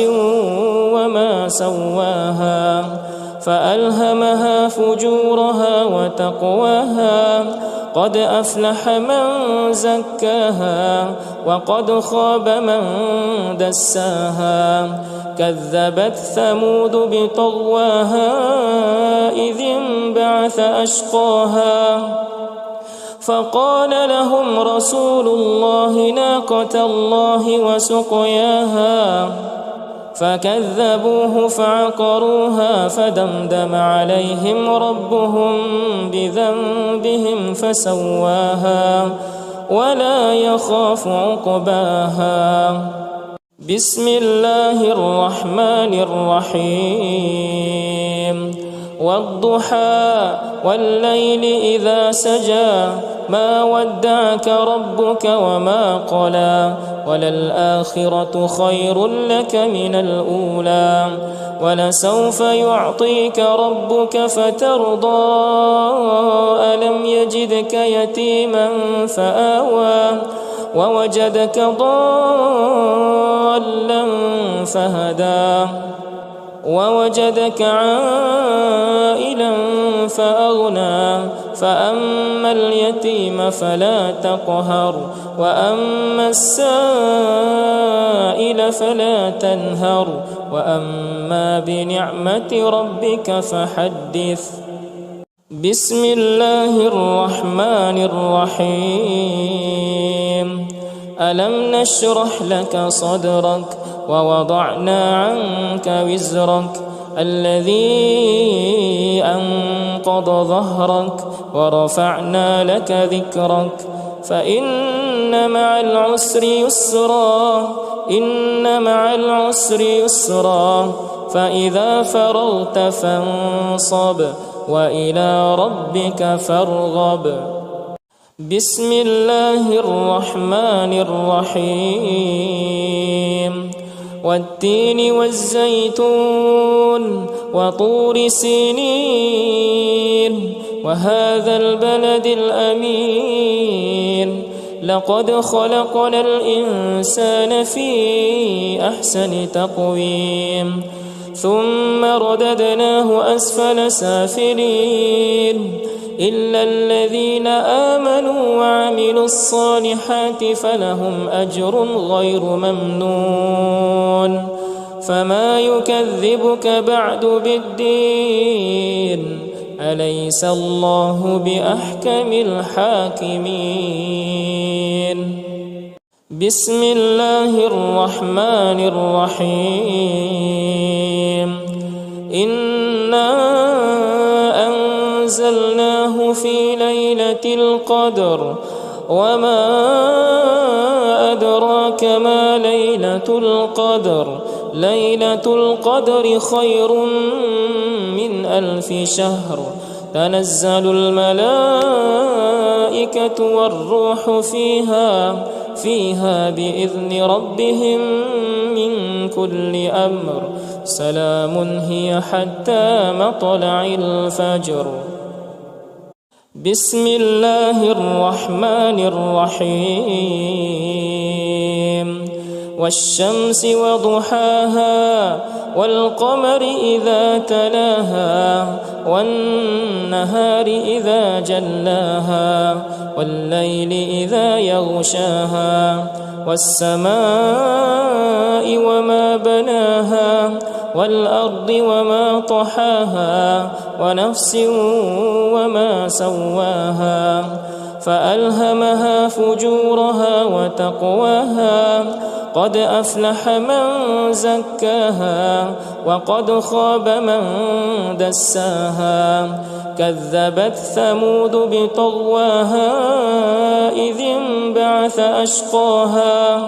وما سواها فألهمها فجورها وتقواها قد أفلح من زكاها وقد خاب من دساها كذبت ثمود بطغواها إذ انبعث أشقاها فقال لهم رسول الله ناقة الله وسقياها فكذبوه فعقروها فدمدم عليهم ربهم بذنبهم فسواها ولا يخاف عقباها بسم الله الرحمن الرحيم والضحى والليل إذا سجى ما ودعك ربك وما قلى وللآخرة خير لك من الأولى ولسوف يعطيك ربك فترضى ألم يجدك يتيما فآوى ووجدك ضالا فهدى ووجدك عائلا فأغنى فأما اليتيم فلا تقهر وأما السائل فلا تنهر وأما بنعمة ربك فحدث بسم الله الرحمن الرحيم ألم نشرح لك صدرك ووضعنا عنك وزرك الذي أنقض ظهرك ورفعنا لك ذكرك فإن مع العسر يسرا إن مع العسر يسرا فإذا فرغت فانصب وإلى ربك فارغب بسم الله الرحمن الرحيم والتين والزيتون وطور سينين وهذا البلد الأمين لقد خلقنا الإنسان في أحسن تقويم ثم رددناه أسفل سافلين إلا الذين آمنوا وعملوا الصالحات فلهم أجر غير ممنون فما يكذبك بعد بالدين أليس الله بأحكم الحاكمين بسم الله الرحمن الرحيم إنا أنزلناه في ليلة القدر وما أدراك ما ليلة القدر ليلة القدر خير من 1000 شهر تنزل الملائكة والروح فيها بإذن ربهم من كل أمر سلام هي حتى مطلع الفجر بسم الله الرحمن الرحيم والشمس وضحاها والقمر إذا تلاها والنهار إذا جلاها والليل إذا يغشاها والسماء وما بناها والأرض وما طحاها ونفس وما سواها فألهمها فجورها وتقواها قد أفلح من زكاها وقد خاب من دساها كذبت ثمود بطغواها إذ انبعث أشقاها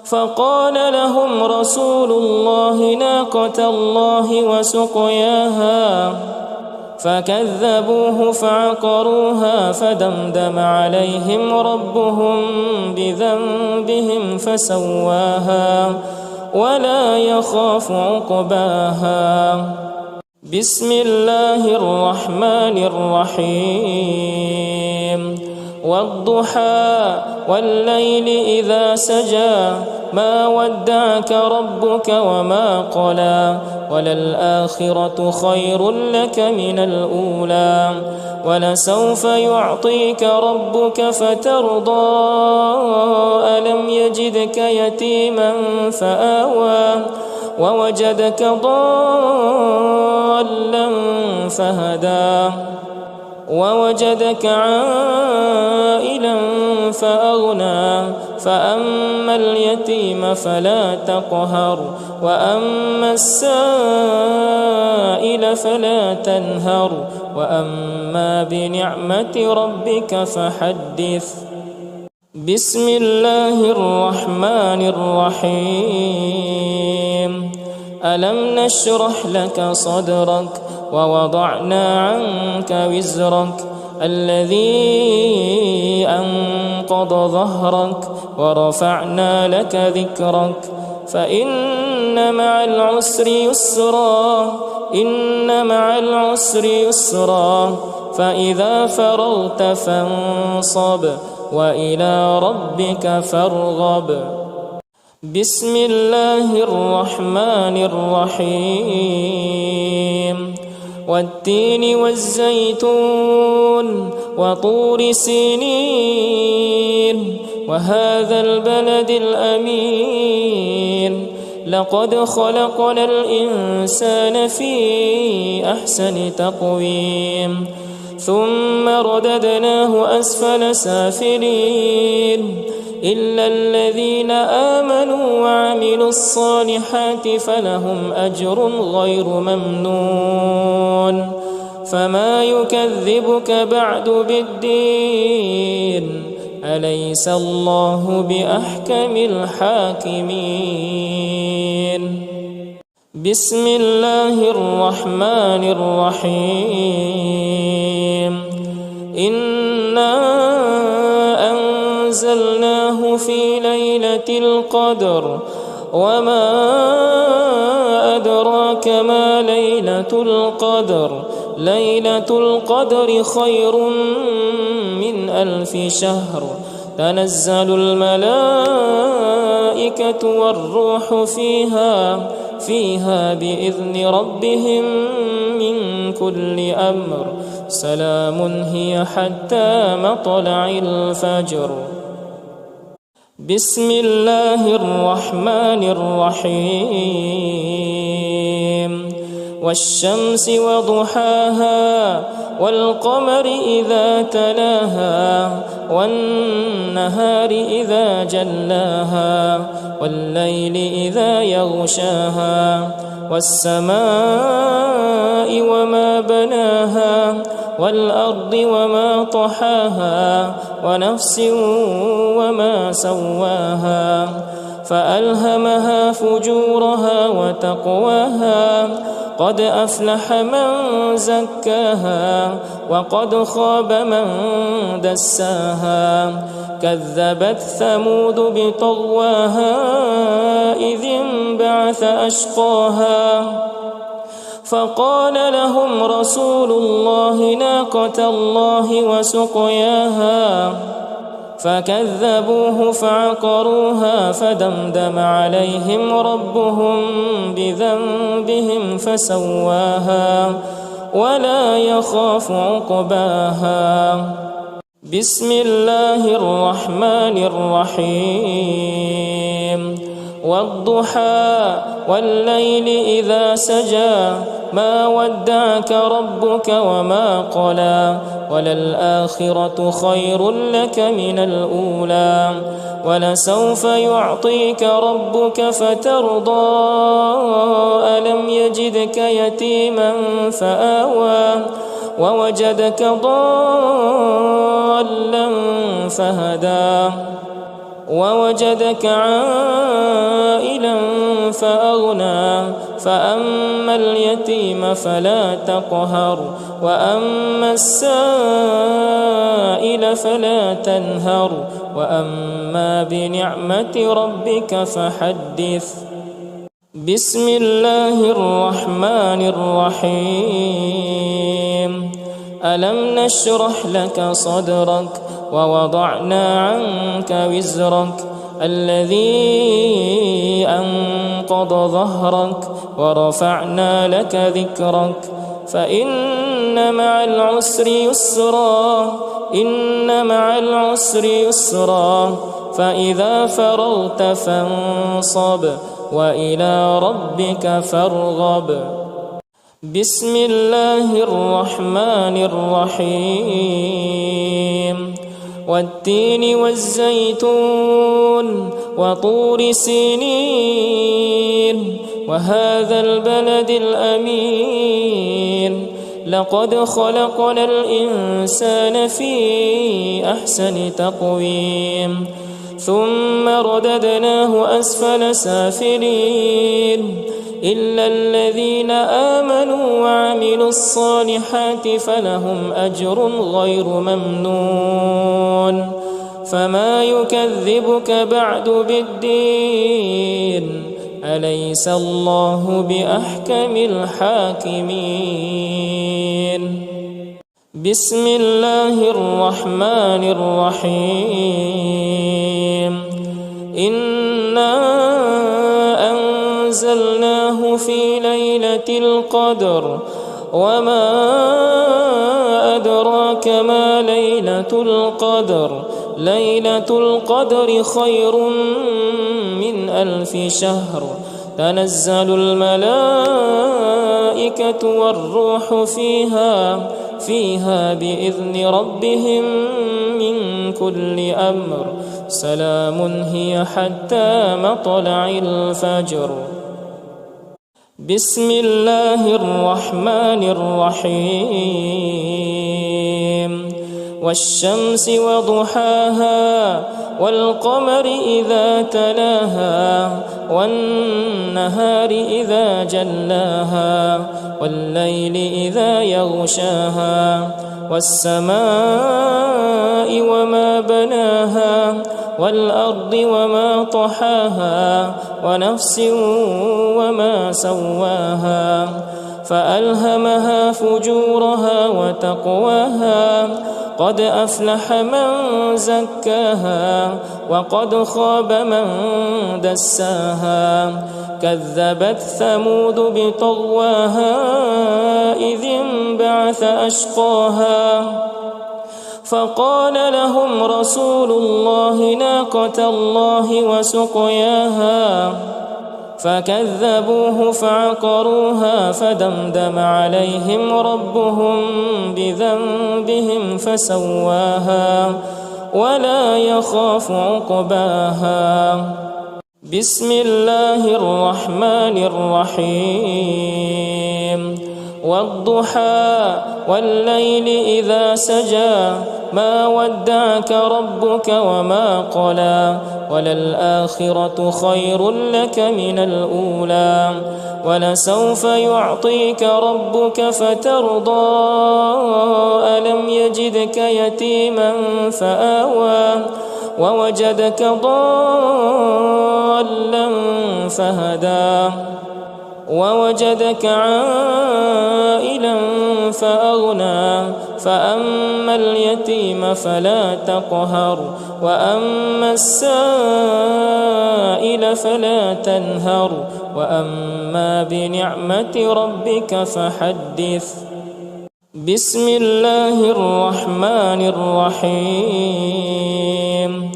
فقال لهم رسول الله ناقة الله وسقياها فكذبوه فعقروها فدمدم عليهم ربهم بذنبهم فسواها ولا يخاف عقباها بسم الله الرحمن الرحيم والضحى والليل إذا سجى ما ودعك ربك وما قلى وللآخرة خير لك من الأولى ولسوف يعطيك ربك فترضى ألم يجدك يتيما فآوى ووجدك ضالا فهدى ووجدك عائلا فأغنى فأما اليتيم فلا تقهر وأما السائل فلا تنهر وأما بنعمة ربك فحدث بسم الله الرحمن الرحيم ألم نشرح لك صدرك ووضعنا عنك وزرك الذي أنقض ظهرك ورفعنا لك ذكرك فإن مع العسر يسرا إن مع العسر يسرا فإذا فرغت فانصب وإلى ربك فارغب بسم الله الرحمن الرحيم والتين والزيتون وطور سينين وهذا البلد الأمين لقد خلقنا الإنسان في أحسن تقويم ثم رددناه أسفل سافلين إلا الذين آمنوا وعملوا الصالحات فلهم أجر غير ممنون فما يكذبك بعد بالدين أليس الله بأحكم الحاكمين بسم الله الرحمن الرحيم إنا أنزلناه في ليلة القدر وما أدراك ما ليلة القدر ليلة القدر خير من 1000 شهر تنزل الملائكة والروح فيها بإذن ربهم من كل أمر سلام هي حتى مطلع الفجر بسم الله الرحمن الرحيم والشمس وضحاها والقمر إذا تلاها والنهار إذا جلاها والليل إذا يغشاها والسماء وما بناها والأرض وما طحاها ونفس وما سواها فألهمها فجورها وتقواها قد أفلح من زكاها وقد خاب من دساها كذبت ثمود بطغواها إذ انبعث أشقاها فقال لهم رسول الله ناقة الله وسقياها فكذبوه فعقروها فدمدم عليهم ربهم بذنبهم فسواها ولا يخاف عقباها بسم الله الرحمن الرحيم والضحى والليل إذا سجى ما ودعك ربك وما قلى وللآخرة خير لك من الأولى ولسوف يعطيك ربك فترضى ألم يجدك يتيما فآوى ووجدك ضالا فهدى ووجدك عائلا فأغنى فأما اليتيم فلا تقهر وأما السائل فلا تنهر وأما بنعمة ربك فحدث بسم الله الرحمن الرحيم ألم نشرح لك صدرك ووضعنا عنك وزرك الذي أنقض ظهرك ورفعنا لك ذكرك فإن مع العسر يسرا إن مع العسر يسرا فإذا فرغت فانصب وإلى ربك فارغب بسم الله الرحمن الرحيم والتين والزيتون وطور سينين وهذا البلد الأمين لقد خلقنا الإنسان في أحسن تقويم ثم رددناه أسفل سافلين إلا الذين آمنوا وعملوا الصالحات فلهم أجر غير ممنون فما يكذبك بعد بالدين أليس الله بأحكم الحاكمين بسم الله الرحمن الرحيم إنا أنزلناه في ليلة القدر وما أدراك ما ليلة القدر ليلة القدر خير من 1000 شهر تنزل الملائكة والروح فيها بإذن ربهم من كل أمر سلام هي حتى مطلع الفجر بسم الله الرحمن الرحيم والشمس وضحاها والقمر إذا تلاها والنهار إذا جلاها والليل إذا يغشاها والسماء وما بناها والأرض وما طحاها ونفس وما سواها فألهمها فجورها وتقواها قد أفلح من زكاها وقد خاب من دساها كذبت ثمود بطغواها إذ انبعث أشقاها فقال لهم رسول الله ناقة الله وسقياها فكذبوه فعقروها فدمدم عليهم ربهم بذنبهم فسواها ولا يخاف عقباها. بسم الله الرحمن الرحيم. والضحى والليل إذا سجى ما ودعك ربك وما قلى وللآخرة خير لك من الأولى ولسوف يعطيك ربك فترضى ألم يجدك يتيما فآوى ووجدك ضالا فهدى ووجدك عائلا فأغنى فأما اليتيم فلا تقهر وأما السائل فلا تنهر وأما بنعمة ربك فحدث. بسم الله الرحمن الرحيم.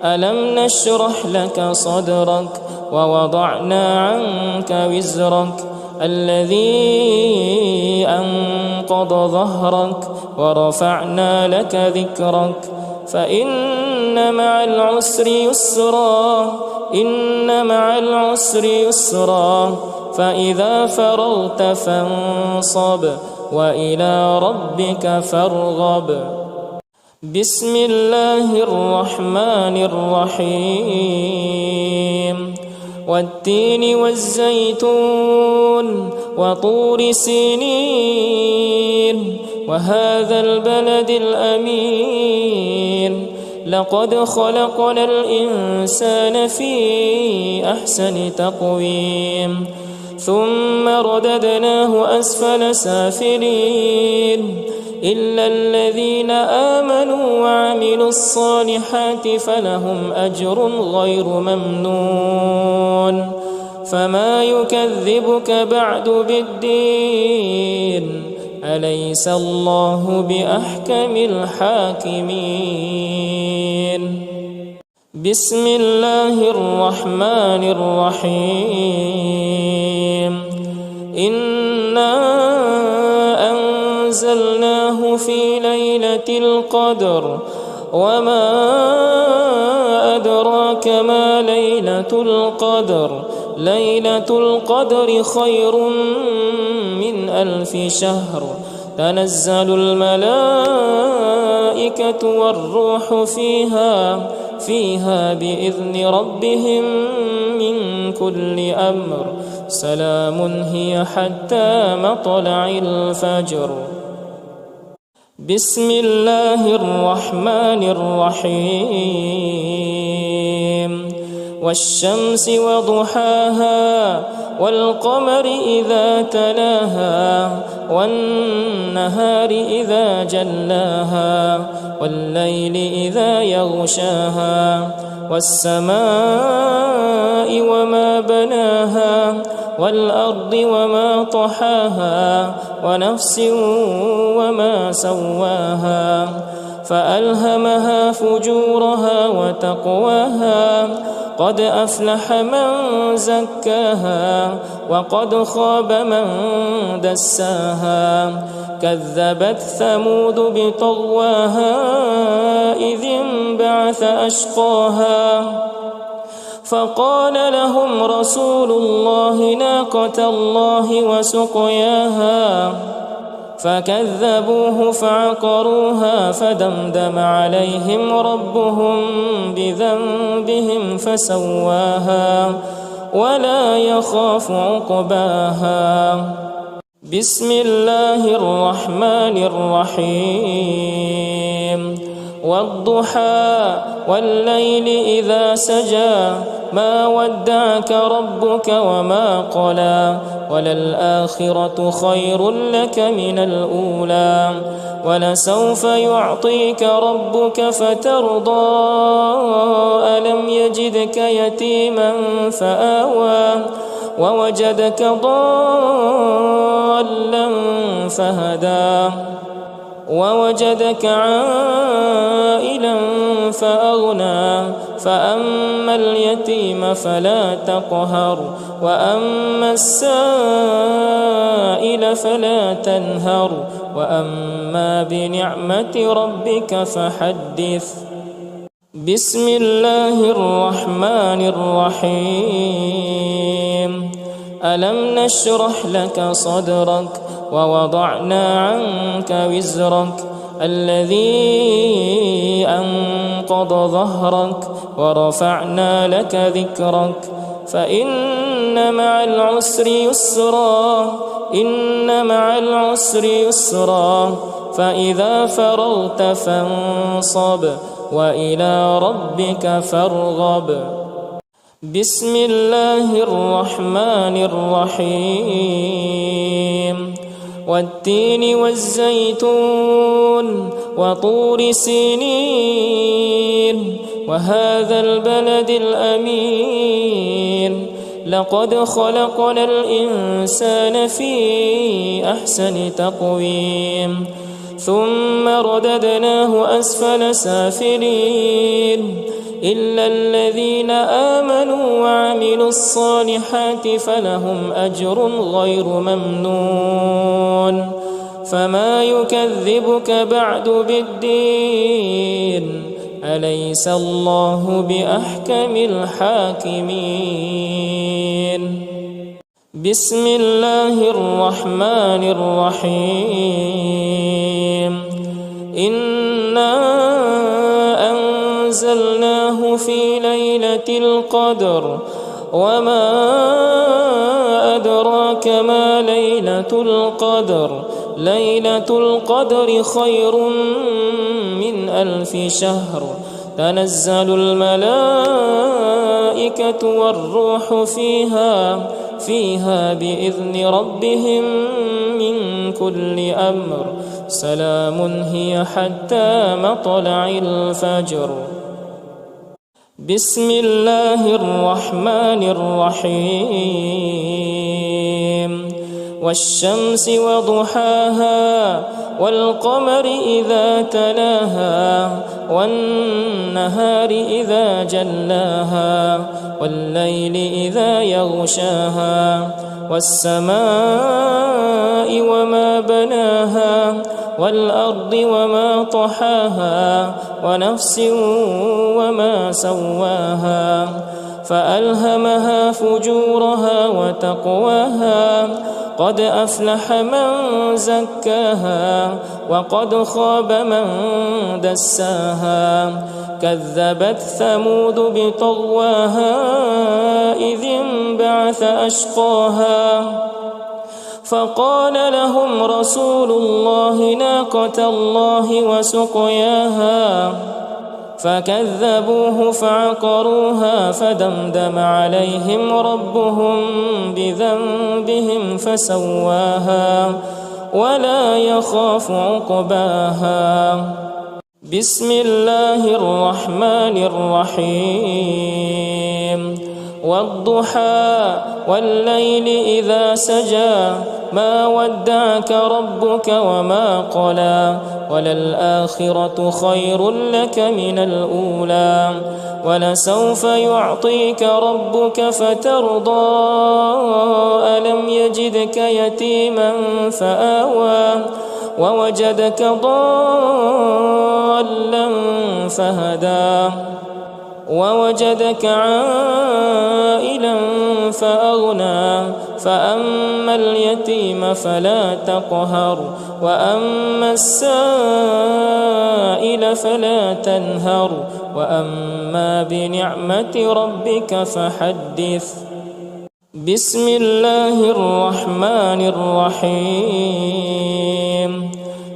ألم نشرح لك صدرك ووضعنا عنك وزرك الذي أنقض ظهرك ورفعنا لك ذكرك فإن مع العسر يسرا إن مع العسر يسرا فإذا فرغت فانصب وإلى ربك فارغب. بسم الله الرحمن الرحيم. والتين والزيتون وطور سينين وهذا البلد الأمين لقد خلقنا الإنسان في أحسن تقويم ثم رددناه أسفل سافلين إلا الذين آمنوا وعملوا الصالحات فلهم أجر غير ممنون. فما يكذبك بعد بالدين أليس الله بأحكم الحاكمين. بسم الله الرحمن الرحيم. إنا أنزلناه في ليلة القدر وما أدراك ما ليلة القدر ليلة القدر خير من 1000 شهر تنزل الملائكة والروح فيها بإذن ربهم من كل أمر سلام هي حتى مطلع الفجر. بسم الله الرحمن الرحيم. والشمس وضحاها والقمر إذا تلاها والنهار إذا جلاها والليل إذا يغشاها والسماء وما بناها والأرض وما طحاها ونفس وما سواها فألهمها فجورها وتقواها قد أفلح من زكاها وقد خاب من دساها كذبت ثمود بطغواها إذ انبعث أشقاها فقال لهم رسول الله ناقة الله وسقياها فكذبوه فعقروها فدمدم عليهم ربهم بذنبهم فسواها ولا يخاف عقباها. بسم الله الرحمن الرحيم. والضحى والليل إذا سجى ما ودعك ربك وما قلى وللآخرة خير لك من الأولى ولسوف يعطيك ربك فترضى ألم يجدك يتيما فآوى ووجدك ضالا فهدى ووجدك عائلا فأغنى فأما اليتيم فلا تقهر وأما السائل فلا تنهر وأما بنعمة ربك فحدث. بسم الله الرحمن الرحيم. ألم نشرح لك صدرك ووضعنا عنك وزرك الذي أنقض ظهرك ورفعنا لك ذكرك فإن مع العسر يسرا إن مع العسر يسرا فإذا فرغت فانصب وإلى ربك فارغب. بسم الله الرحمن الرحيم. والتين والزيتون وطور سينين وهذا البلد الأمين لقد خلقنا الإنسان في أحسن تقويم ثم رددناه أسفل سافلين إلا الذين آمنوا وعملوا الصالحات فلهم أجر غير ممنون. فما يكذبك بعد بالدين أليس الله بأحكم الحاكمين. بسم الله الرحمن الرحيم. إنا أنزلناه في ليلة القدر وما أدراك ما ليلة القدر ليلة القدر خير من 1000 شهر تنزل الملائكة والروح فيها بإذن ربهم من كل أمر سلام هي حتى مطلع الفجر. بسم الله الرحمن الرحيم. والشمس وضحاها والقمر إذا تلاها والنهار إذا جلاها والليل إذا يغشاها والسماء وما بناها والأرض وما طحاها ونفس وما سواها فألهمها فجورها وتقواها قد أفلح من زكاها وقد خاب من دساها كذبت ثمود بطغواها إذ انبعث أشقاها فقال لهم رسول الله ناقة الله وسقياها فكذبوه فعقروها فدمدم عليهم ربهم بذنبهم فسواها ولا يخاف عقباها. بسم الله الرحمن الرحيم. والضحى والليل إذا سجى ما ودعك ربك وما قلى وللآخرة خير لك من الأولى ولسوف يعطيك ربك فترضى ألم يجدك يتيما فآوى ووجدك ضالا فهدى ووجدك عائلا فأغنى فأما اليتيم فلا تقهر وأما السائل فلا تنهر وأما بنعمة ربك فحدث. بسم الله الرحمن الرحيم.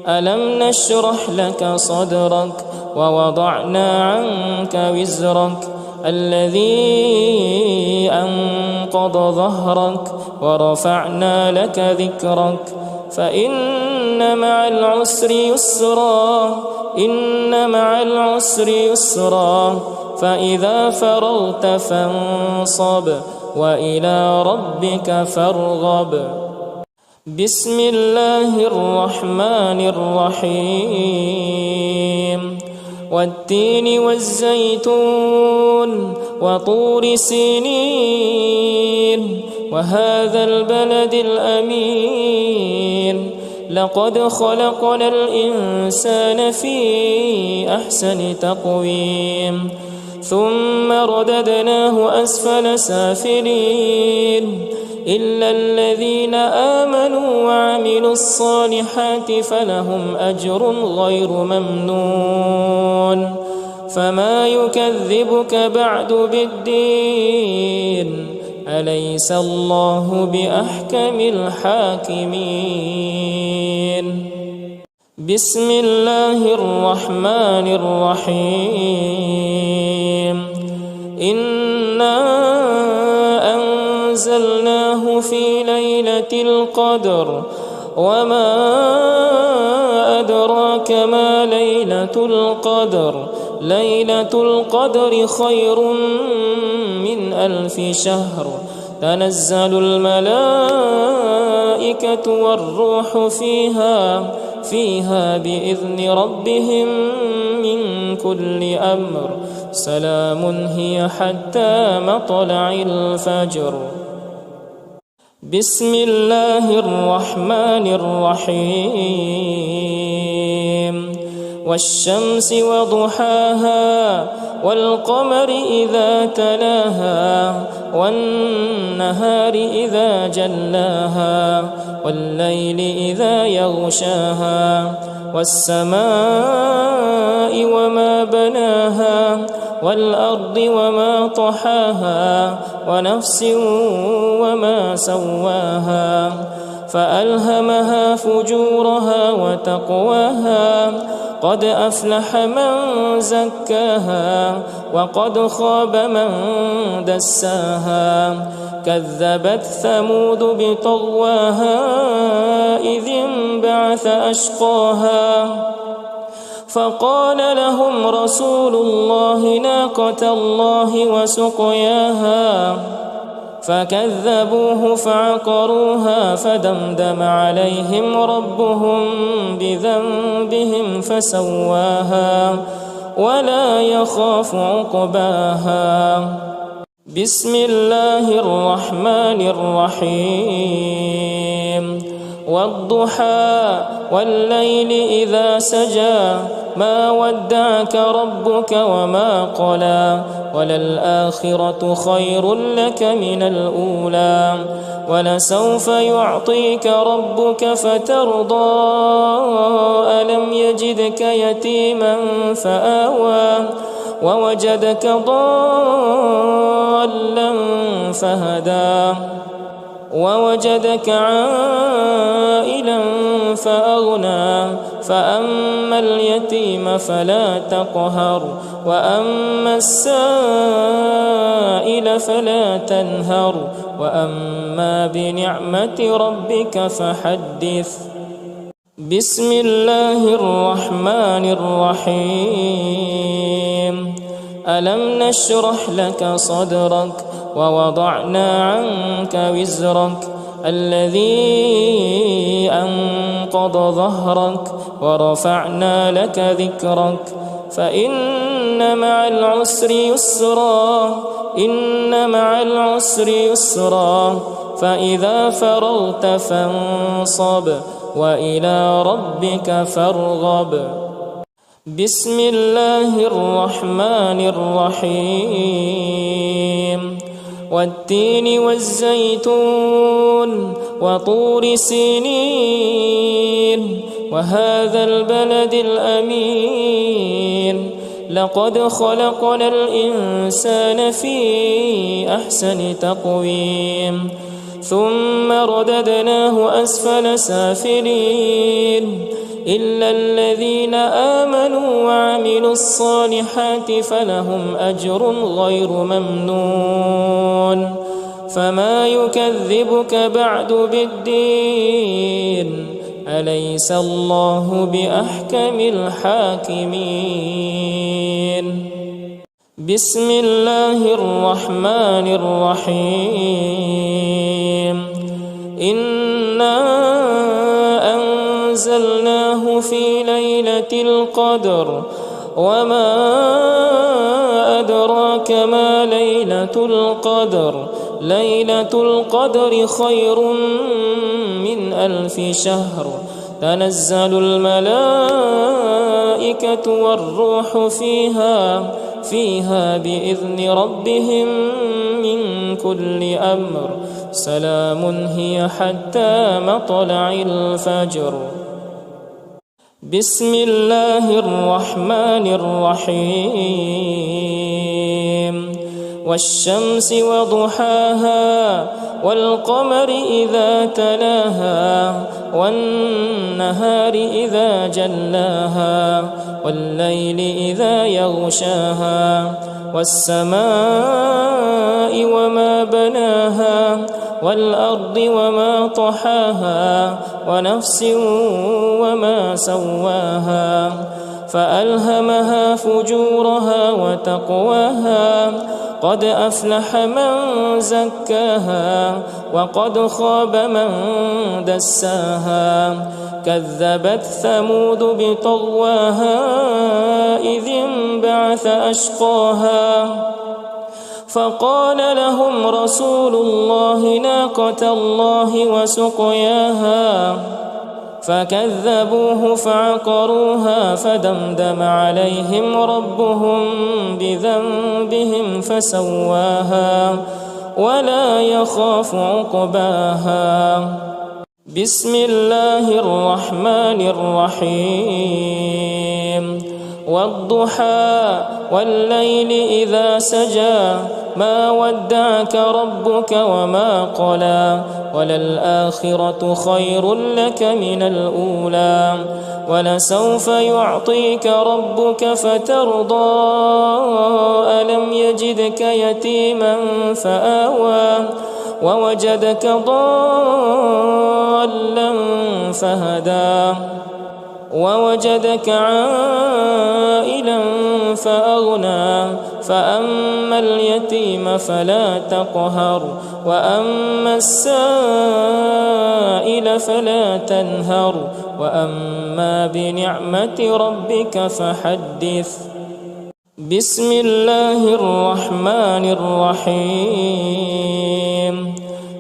ألم نشرح لك صدرك ووضعنا عنك وزرك الذي أنقض ظهرك ورفعنا لك ذكرك فإن مع العسر يسرا إن مع العسر يسرا فإذا فرغت فانصب وإلى ربك فارغب. بسم الله الرحمن الرحيم والتين والزيتون وطور سينين وهذا البلد الأمين لقد خلقنا الإنسان في أحسن تقويم ثم رددناه أسفل سافلين إلا الذين آمنوا وعملوا الصالحات فلهم أجر غير ممنون فما يكذبك بعد بالدين أليس الله بأحكم الحاكمين بسم الله الرحمن الرحيم إنا أنزلناه في ليلة القدر وما أدراك ما ليلة القدر ليلة القدر خير من 1000 شهر تنزل الملائكة والروح فيها بإذن ربهم من كل أمر سلام هي حتى مطلع الفجر بسم الله الرحمن الرحيم والشمس وضحاها والقمر إذا تلاها والنهار إذا جلاها والليل إذا يغشاها والسماء وما بناها والأرض وما طحاها ونفس وما سواها فألهمها فجورها وتقواها قد أفلح من زكاها وقد خاب من دساها كذبت ثمود بطغواها إذ انبعث أشقاها فقال لهم رسول الله ناقة الله وسقياها فكذبوه فعقروها فدمدم عليهم ربهم بذنبهم فسواها ولا يخاف عقباها بسم الله الرحمن الرحيم والضحى والليل إذا سجى ما ودعك ربك وما قلى وللآخرة خير لك من الأولى ولسوف يعطيك ربك فترضى ألم يجدك يتيما فآوى ووجدك ضالا فهدى ووجدك عائلا فأغنى فأما اليتيم فلا تقهر وأما السائل فلا تنهر وأما بنعمة ربك فحدث بسم الله الرحمن الرحيم ألم نشرح لك صدرك ووضعنا عنك وزرك الذي أنقض ظهرك ورفعنا لك ذكرك فإن مع العسر يسرا إن مع العسر يسرا فإذا فرغت فانصب وإلى ربك فارغب بسم الله الرحمن الرحيم والتين والزيتون وطور سينين وهذا البلد الأمين لقد خلقنا الإنسان في أحسن تقويم ثم رددناه أسفل سافلين إلا الذين آمنوا وعملوا الصالحات فلهم أجر غير ممنون فما يكذبك بعد بالدين أليس الله بأحكم الحاكمين بسم الله الرحمن الرحيم إنا أنزلناه في ليلة القدر وما أدراك ما ليلة القدر ليلة القدر خير من 1000 شهر تنزل الملائكة والروح فيها بإذن ربهم من كل أمر سلام هي حتى مطلع الفجر. بسم الله الرحمن الرحيم والشمس وضحاها والقمر إذا تلاها والنهار إذا جلاها والليل إذا يغشاها والسماء وما بناها والأرض وما طحاها ونفس وما سواها فألهمها فجورها وتقواها قد أفلح من زكاها وقد خاب من دساها كذبت ثمود بطغواها إذ انبعث أشقاها فقال لهم رسول الله ناقة الله وسقياها فكذبوه فعقروها فدمدم عليهم ربهم بذنبهم فسواها ولا يخاف عقباها. بسم الله الرحمن الرحيم والضحى والليل إذا سجى ما ودعك ربك وما قلى وللآخرة خير لك من الأولى ولسوف يعطيك ربك فترضى ألم يجدك يتيما فآوى ووجدك ضالا فهدى ووجدك عائلا فأغنى فأما اليتيم فلا تقهر وأما السائل فلا تنهر وأما بنعمة ربك فحدث. بسم الله الرحمن الرحيم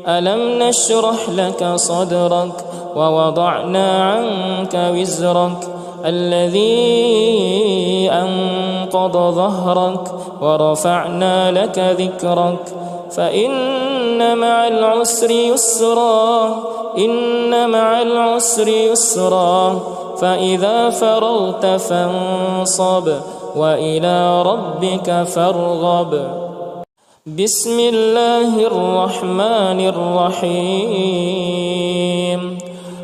ألم نشرح لك صدرك ووضعنا عنك وزرك الذي أنقض ظهرك ورفعنا لك ذكرك فإن مع العسر يسرا إن مع العسر يسرا فإذا فرغت فانصب وإلى ربك فارغب. بسم الله الرحمن الرحيم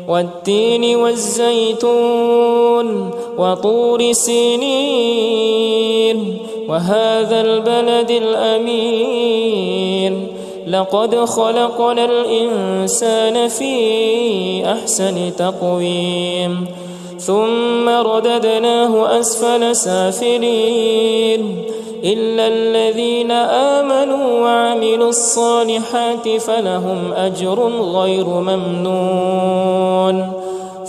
والتين والزيتون وطور سينين وهذا البلد الأمين لقد خلقنا الإنسان في أحسن تقويم ثم رددناه أسفل سافلين إلا الذين آمنوا وعملوا الصالحات فلهم أجر غير ممنون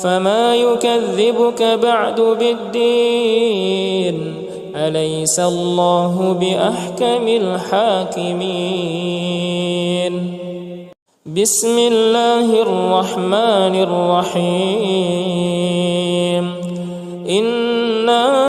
فما يكذبك بعد بالدين أليس الله بأحكم الحاكمين. بسم الله الرحمن الرحيم